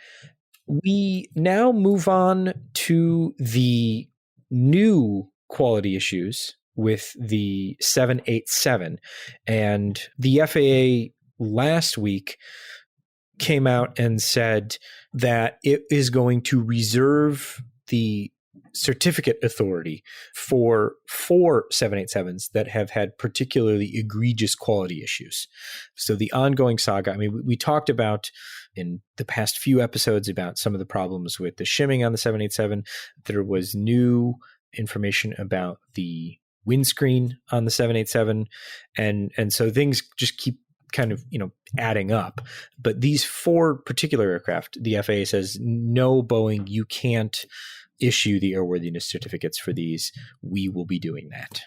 We now move on to the new quality issues with the 787. And the FAA last week came out and said that it is going to reserve the certificate authority for 4 787s that have had particularly egregious quality issues. So the ongoing saga, I mean, we talked about in the past few episodes about some of the problems with the shimming on the 787. There was new information about the windscreen on the 787. And so things just keep kind of, adding up. But these 4 particular aircraft, the FAA says, no, Boeing, you can't issue the airworthiness certificates for these. We will be doing that.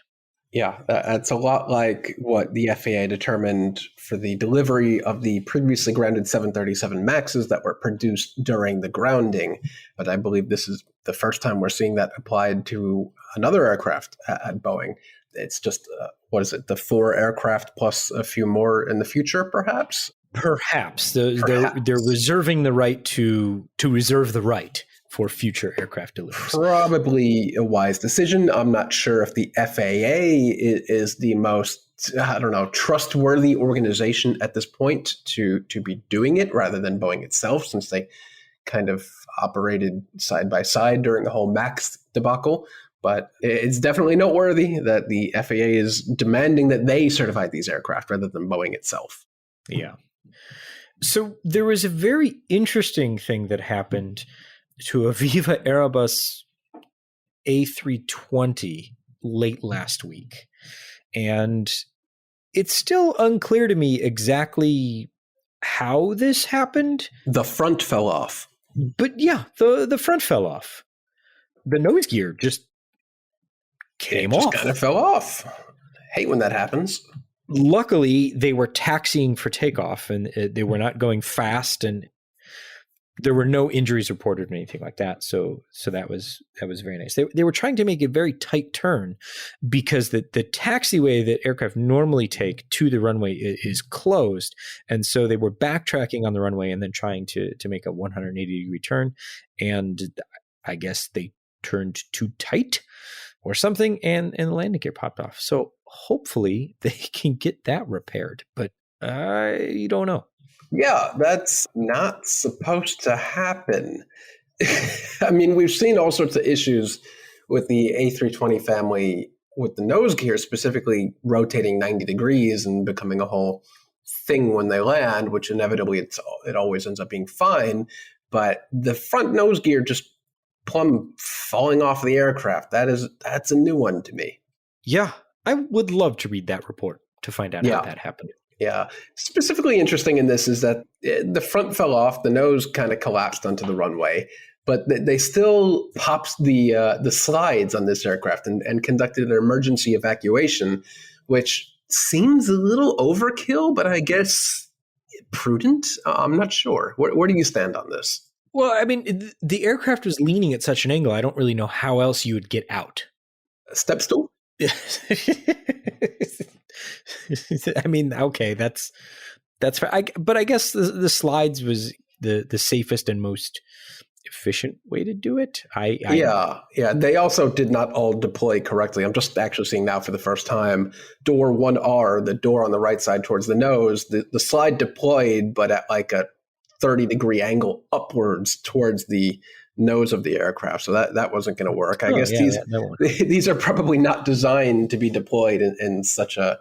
Yeah, that's a lot like what the FAA determined for the delivery of the previously grounded 737 MAXs that were produced during the grounding. But I believe this is the first time we're seeing that applied to another aircraft at Boeing. It's just, the 4 aircraft plus a few more in the future, perhaps? Perhaps. They're reserving the right to reserve the right for future aircraft deliveries. Probably a wise decision. I'm not sure if the FAA is the most, trustworthy organization at this point to be doing it rather than Boeing itself, since they kind of operated side by side during the whole MAX debacle. But it's definitely noteworthy that the FAA is demanding that they certify these aircraft rather than Boeing itself. Yeah. So there was a very interesting thing that happened to a Viva Airbus A320 late last week. And it's still unclear to me exactly how this happened. The front fell off. But yeah, the front fell off. The nose gear just came off. Just kind of fell off. Hate when that happens. Luckily, they were taxiing for takeoff and they were not going fast, and there were no injuries reported or anything like that. So that was very nice. They were trying to make a very tight turn because the taxiway that aircraft normally take to the runway is closed. And so they were backtracking on the runway and then trying to make a 180-degree turn. And I guess they turned too tight or something, and the landing gear popped off. So hopefully they can get that repaired, but I don't know. Yeah, that's not supposed to happen. I mean, we've seen all sorts of issues with the A320 family with the nose gear specifically rotating 90 degrees and becoming a whole thing when they land, which inevitably it always ends up being fine. But the front nose gear just plumb falling off the aircraft, that's a new one to me. Yeah, I would love to read that report to find out how that happened. Yeah. Specifically interesting in this is that the front fell off, the nose kind of collapsed onto the runway, but they still popped the slides on this aircraft and conducted an emergency evacuation, which seems a little overkill, but I guess prudent. I'm not sure. Where do you stand on this? Well, I mean, the aircraft was leaning at such an angle, I don't really know how else you would get out. A step stool? I mean, okay, that's fair. But I guess the slides was the safest and most efficient way to do it. Yeah. They also did not all deploy correctly. I'm just actually seeing now for the first time, door 1R, the door on the right side towards the nose, the slide deployed, but at like a 30-degree angle upwards towards the nose of the aircraft. So that wasn't going to work. I guess these are probably not designed to be deployed in such a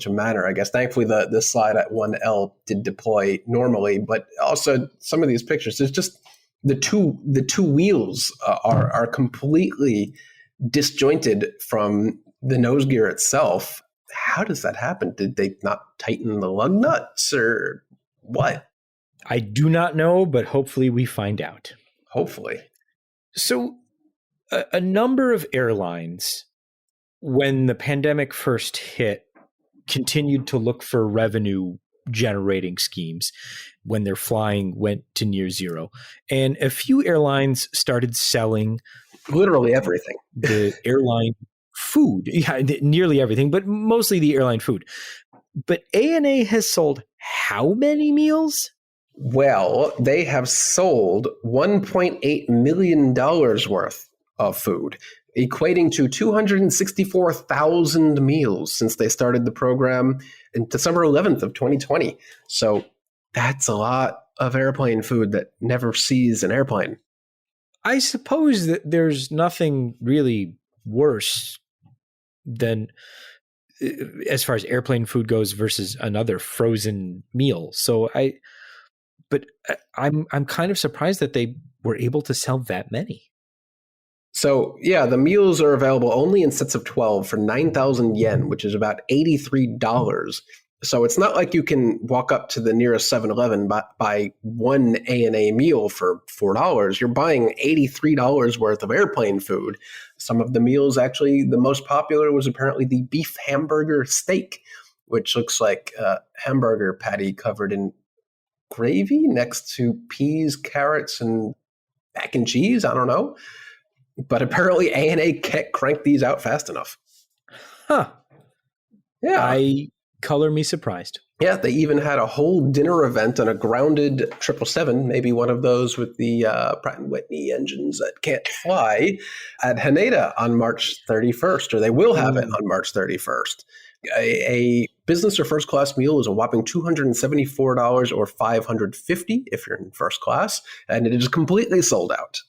manner. I guess thankfully the slide at 1L did deploy normally, but also some of these pictures, there's just the two wheels are completely disjointed from the nose gear itself. how does that happen? Did they not tighten the lug nuts or what? I do not know, but hopefully we find out. Hopefully. So a number of airlines, when the pandemic first hit, continued to look for revenue generating schemes when their flying went to near zero. And a few airlines started selling literally everything. The airline food. Yeah, nearly everything, but mostly the airline food. But ANA has sold how many meals? Well, they have sold $1.8 million worth of food, equating to 264,000 meals since they started the program in December 11th of 2020. So that's a lot of airplane food that never sees an airplane. I suppose that there's nothing really worse than, as far as airplane food goes, versus another frozen meal. So I'm kind of surprised that they were able to sell that many. So yeah, the meals are available only in sets of 12 for 9,000 yen, which is about $83. So it's not like you can walk up to the nearest 7-Eleven, buy one ANA meal for $4. You're buying $83 worth of airplane food. Some of the meals, actually, the most popular was apparently the beef hamburger steak, which looks like a hamburger patty covered in gravy next to peas, carrots, and mac and cheese. I don't know. But apparently ANA can't crank these out fast enough. Huh. Yeah. Color me surprised. Yeah, they even had a whole dinner event on a grounded 777, maybe one of those with the Pratt & Whitney engines that can't fly, at Haneda on March 31st, or they will have it on March 31st. A business or first class meal is a whopping $274 or $550 if you're in first class, and it is completely sold out.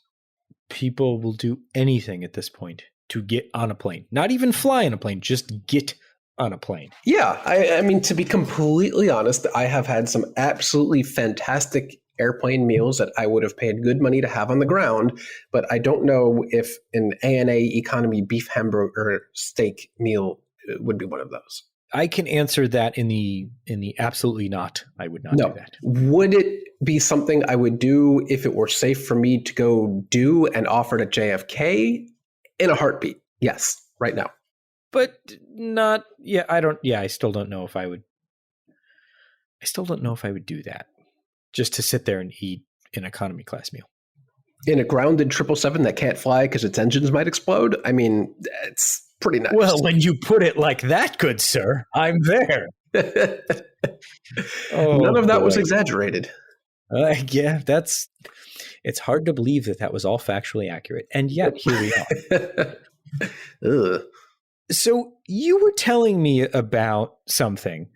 People will do anything at this point to get on a plane. Not even fly on a plane, just get on a plane. Yeah, I mean, to be completely honest, I have had some absolutely fantastic airplane meals that I would have paid good money to have on the ground, but I don't know if an ANA economy beef hamburger steak meal would be one of those. I can answer that in the absolutely not. I would not do that. Would it be something I would do if it were safe for me to go do and offered at JFK? In a heartbeat. Yes, right now. But not, yeah, I still don't know if I would do that. Just to sit there and eat an economy class meal. In a grounded 777 that can't fly because its engines might explode? I mean, it's pretty nice. Well, when you put it like that, good sir, I'm there. None of that was exaggerated. Yeah, it's hard to believe that was all factually accurate. And yet, here we are. So you were telling me about something,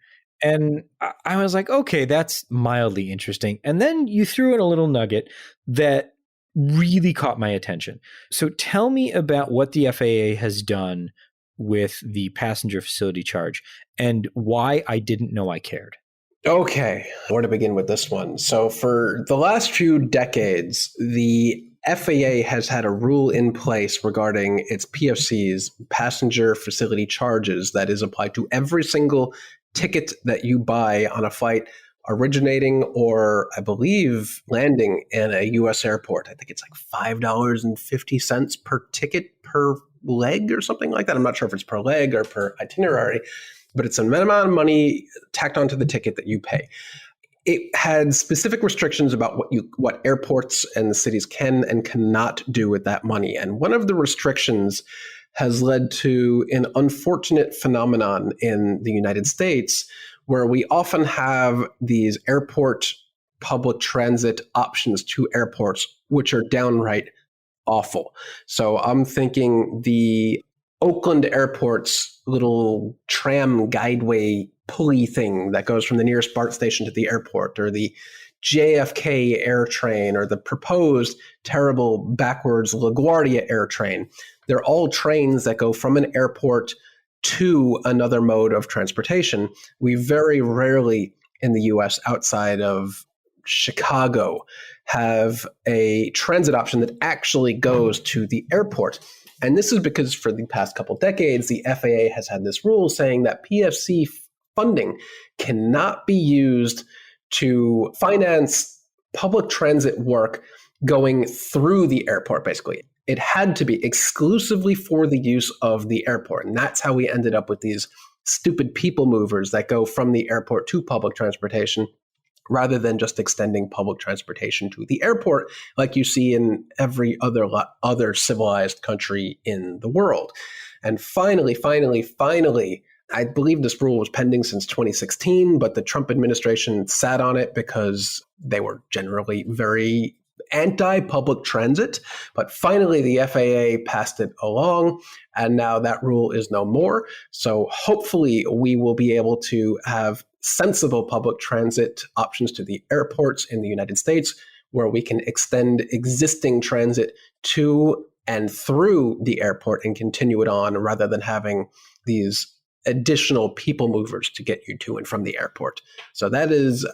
and I was like, okay, that's mildly interesting. And then you threw in a little nugget that really caught my attention. So tell me about what the FAA has done with the passenger facility charge and why I didn't know I cared. Okay, where to begin with this one? So for the last few decades, the FAA has had a rule in place regarding its PFCs, passenger facility charges, that is applied to every single ticket that you buy on a flight originating or, I believe, landing in a U.S. airport. I think it's like $5.50 per ticket per leg or something like that. I'm not sure if it's per leg or per itinerary, but it's an amount of money tacked onto the ticket that you pay. It had specific restrictions about what airports and the cities can and cannot do with that money. And one of the restrictions has led to an unfortunate phenomenon in the United States where we often have these airport public transit options to airports, which are downright awful. So I'm thinking the Oakland Airport's little tram guideway pulley thing that goes from the nearest BART station to the airport, or the JFK air train, or the proposed terrible backwards LaGuardia air train. They're all trains that go from an airport to another mode of transportation. We very rarely in the US, outside of Chicago, have a transit option that actually goes to the airport. And this is because for the past couple decades, the FAA has had this rule saying that PFC funding cannot be used to finance public transit work going through the airport, basically. It had to be exclusively for the use of the airport. And that's how we ended up with these stupid people movers that go from the airport to public transportation, rather than just extending public transportation to the airport like you see in every other civilized country in the world. And finally, I believe this rule was pending since 2016, but the Trump administration sat on it because they were generally very anti-public transit. But finally, the FAA passed it along, and now that rule is no more. So hopefully we will be able to have sensible public transit options to the airports in the United States, where we can extend existing transit to and through the airport and continue it on, rather than having these additional people movers to get you to and from the airport. So that is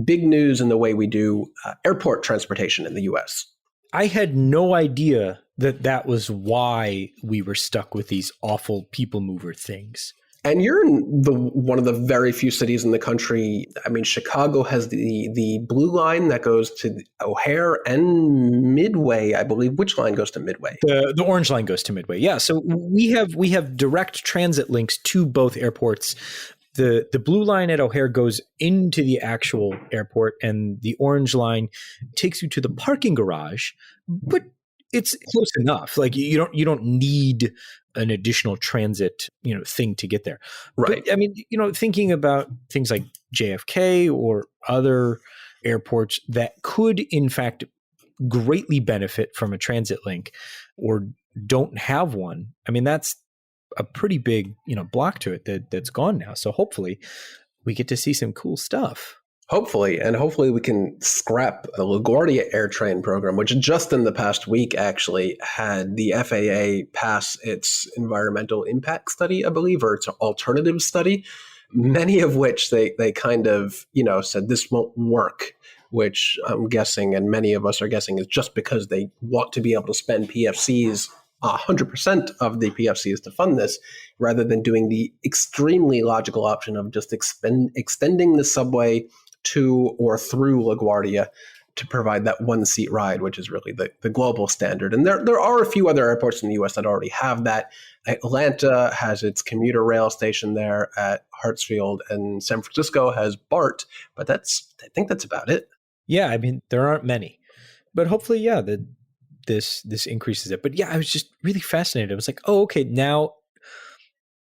big news in the way we do airport transportation in the US. I had no idea that was why we were stuck with these awful people mover things. And you're in one of the very few cities in the country. I mean, Chicago has the blue line that goes to O'Hare and Midway, I believe. Which line goes to Midway? The orange line goes to Midway. Yeah. So we have direct transit links to both airports. The blue line at O'Hare goes into the actual airport, and the orange line takes you to the parking garage, but it's close enough. Like you don't need an additional transit, thing to get there. Right. But, I mean, thinking about things like JFK or other airports that could in fact greatly benefit from a transit link or don't have one. I mean, that's a pretty big, block to it that's gone now. So hopefully we get to see some cool stuff. Hopefully we can scrap the LaGuardia AirTrain program, which just in the past week actually had the FAA pass its environmental impact study, I believe, or its alternative study, many of which they kind of, said this won't work, which I'm guessing, and many of us are guessing, is just because they want to be able to spend PFCs 100% of the PFCs to fund this, rather than doing the extremely logical option of just extending the subway to or through LaGuardia to provide that one-seat ride, which is really the global standard. And there are a few other airports in the U.S. that already have that. Atlanta has its commuter rail station there at Hartsfield, and San Francisco has BART, but I think that's about it. Yeah, I mean, there aren't many. But hopefully, yeah, this increases it. But yeah, I was just really fascinated. I was like, oh, okay, now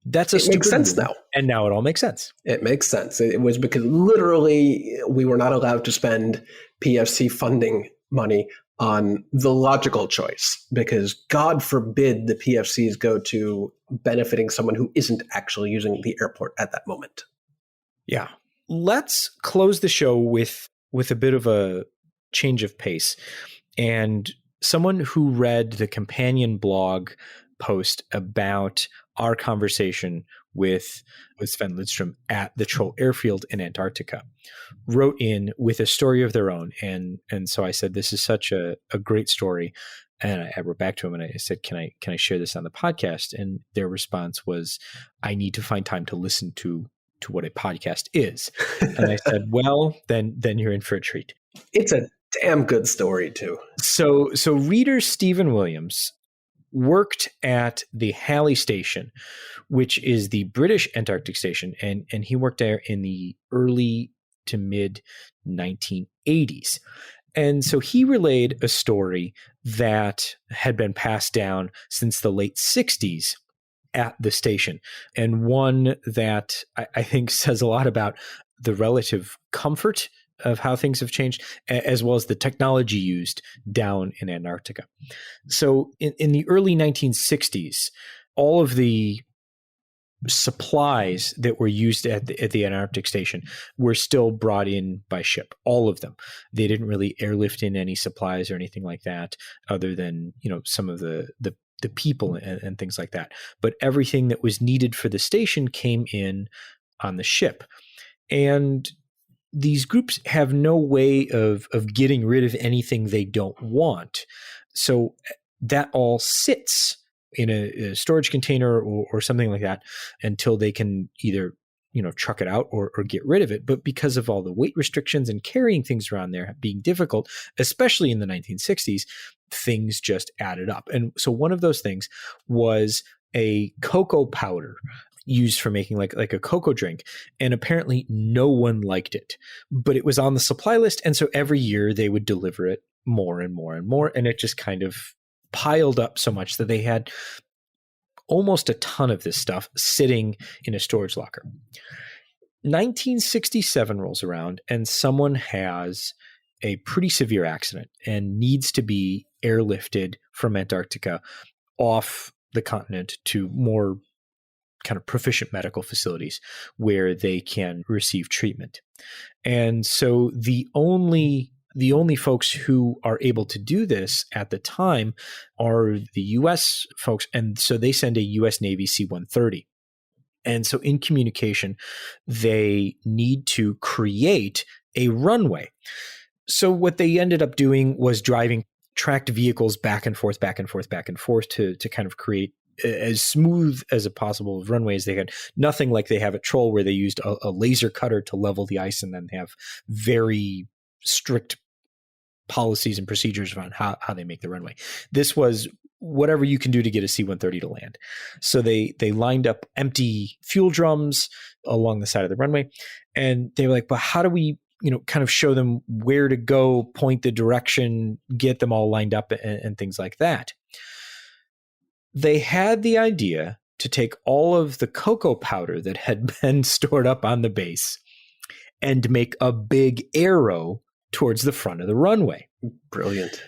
that's a stupid makes sense rule, now. And now it all makes sense. It makes sense. It was because literally we were not allowed to spend PFC funding money on the logical choice, because God forbid the PFCs go to benefiting someone who isn't actually using the airport at that moment. Yeah. Let's close the show with a bit of a change of pace. And someone who read the companion blog post about our conversation with Sven Lidström at the Troll Airfield in Antarctica wrote in with a story of their own. And so I said, this is such a great story. And I wrote back to him and I said, can I share this on the podcast? And their response was, I need to find time to listen to what a podcast is. And I said, well, then you're in for a treat. It's a damn good story too. So reader Stephen Williams worked at the Halley Station, which is the British Antarctic station, and he worked there in the early to mid 1980s. And so he relayed a story that had been passed down since the late 60s at the station, and one that I think says a lot about the relative comfort of how things have changed, as well as the technology used down in Antarctica. So in the early 1960s, all of the supplies that were used at the Antarctic station were still brought in by ship, all of them. They didn't really airlift in any supplies or anything like that, other than, some of the people and things like that. But everything that was needed for the station came in on the ship. And these groups have no way of getting rid of anything they don't want. So that all sits in a storage container or something like that until they can either truck it out or get rid of it. But because of all the weight restrictions and carrying things around there being difficult, especially in the 1960s, things just added up. And so one of those things was a cocoa powder used for making like a cocoa drink. And apparently no one liked it, but it was on the supply list. And so every year they would deliver it more and more and more. And it just kind of piled up so much that they had almost a ton of this stuff sitting in a storage locker. 1967 rolls around and someone has a pretty severe accident and needs to be airlifted from Antarctica off the continent to more kind of proficient medical facilities where they can receive treatment. And so the only folks who are able to do this at the time are the U.S. folks. And so they send a U.S. Navy C-130. And so in communication, they need to create a runway. So what they ended up doing was driving tracked vehicles back and forth to kind of create as smooth as a possible runway as they had. Nothing like they have at Troll where they used a laser cutter to level the ice and then have very strict policies and procedures around how they make the runway. This was whatever you can do to get a C-130 to land. So they lined up empty fuel drums along the side of the runway. And they were like, but how do we, kind of show them where to go, point the direction, get them all lined up and things like that. They had the idea to take all of the cocoa powder that had been stored up on the base and make a big arrow towards the front of the runway. Brilliant.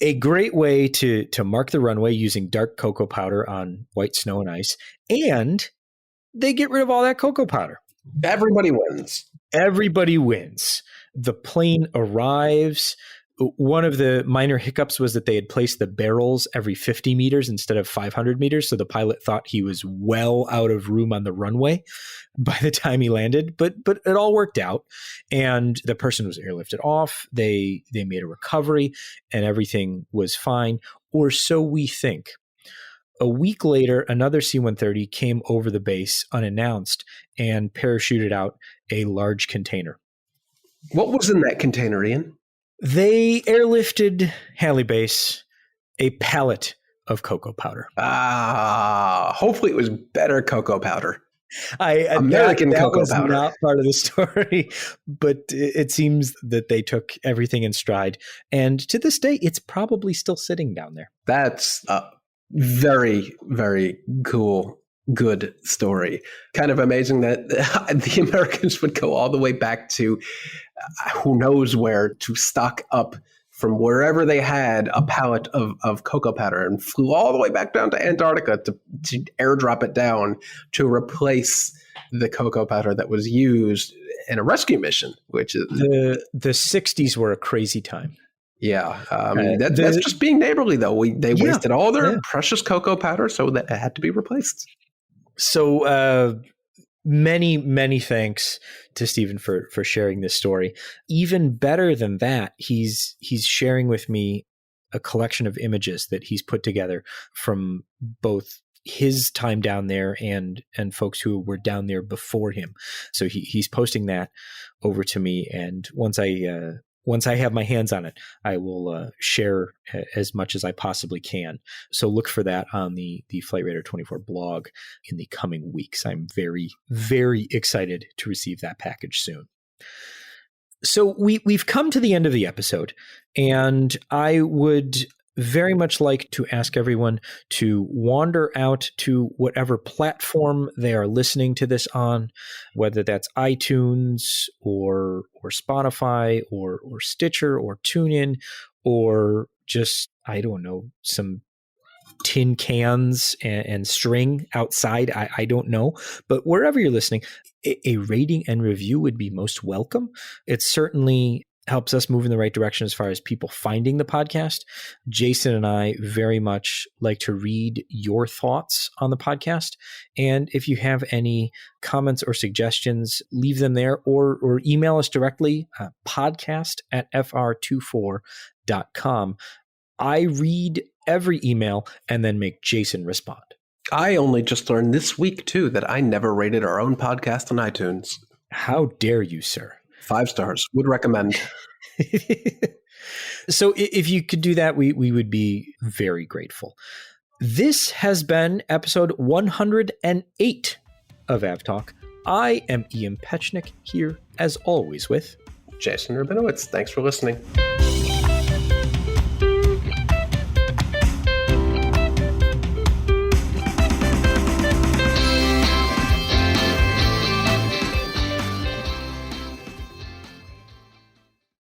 A great way to mark the runway using dark cocoa powder on white snow and ice. And they get rid of all that cocoa powder. Everybody wins. Everybody wins. The plane arrives. One of the minor hiccups was that they had placed the barrels every 50 meters instead of 500 meters. So the pilot thought he was well out of room on the runway by the time he landed, but it all worked out. And the person was airlifted off. They made a recovery and everything was fine, or so we think. A week later, another C-130 came over the base unannounced and parachuted out a large container. What was in that container, Ian? They airlifted Halley Base a pallet of cocoa powder. Hopefully it was better cocoa powder. American cocoa that was powder. Not part of the story, but it seems that they took everything in stride. And to this day, it's probably still sitting down there. That's a very, very cool, good story. Kind of amazing that the Americans would go all the way back to who knows where to stock up from wherever they had a pallet of cocoa powder and flew all the way back down to Antarctica to airdrop it down to replace the cocoa powder that was used in a rescue mission, which is the 60s were a crazy time. Yeah. That's just being neighborly, though. They wasted all their precious cocoa powder, so that it had to be replaced. So many, many thanks to Stephen for sharing this story. Even better than that, he's sharing with me a collection of images that he's put together from both his time down there and folks who were down there before him. So he's posting that over to me, and once I have my hands on it, I will share as much as I possibly can. So look for that on the Flight Radar 24 blog in the coming weeks. I'm very, very excited to receive that package soon. So we've come to the end of the episode, and I would very much like to ask everyone to wander out to whatever platform they are listening to this on, whether that's iTunes or Spotify or Stitcher or TuneIn or just, I don't know, some tin cans and string outside. I don't know, but wherever you're listening, a rating and review would be most welcome. It certainly helps us move in the right direction as far as people finding the podcast. Jason and I very much like to read your thoughts on the podcast. And if you have any comments or suggestions, leave them there or email us directly, podcast@fr24.com. I read every email and then make Jason respond. I only just learned this week, too, that I never rated our own podcast on iTunes. How dare you, sir? 5 stars. Would recommend. So if you could do that, we would be very grateful. This has been episode 108 of AvTalk. I am Ian Petchnick, here as always with Jason Rabinowitz. Thanks for listening.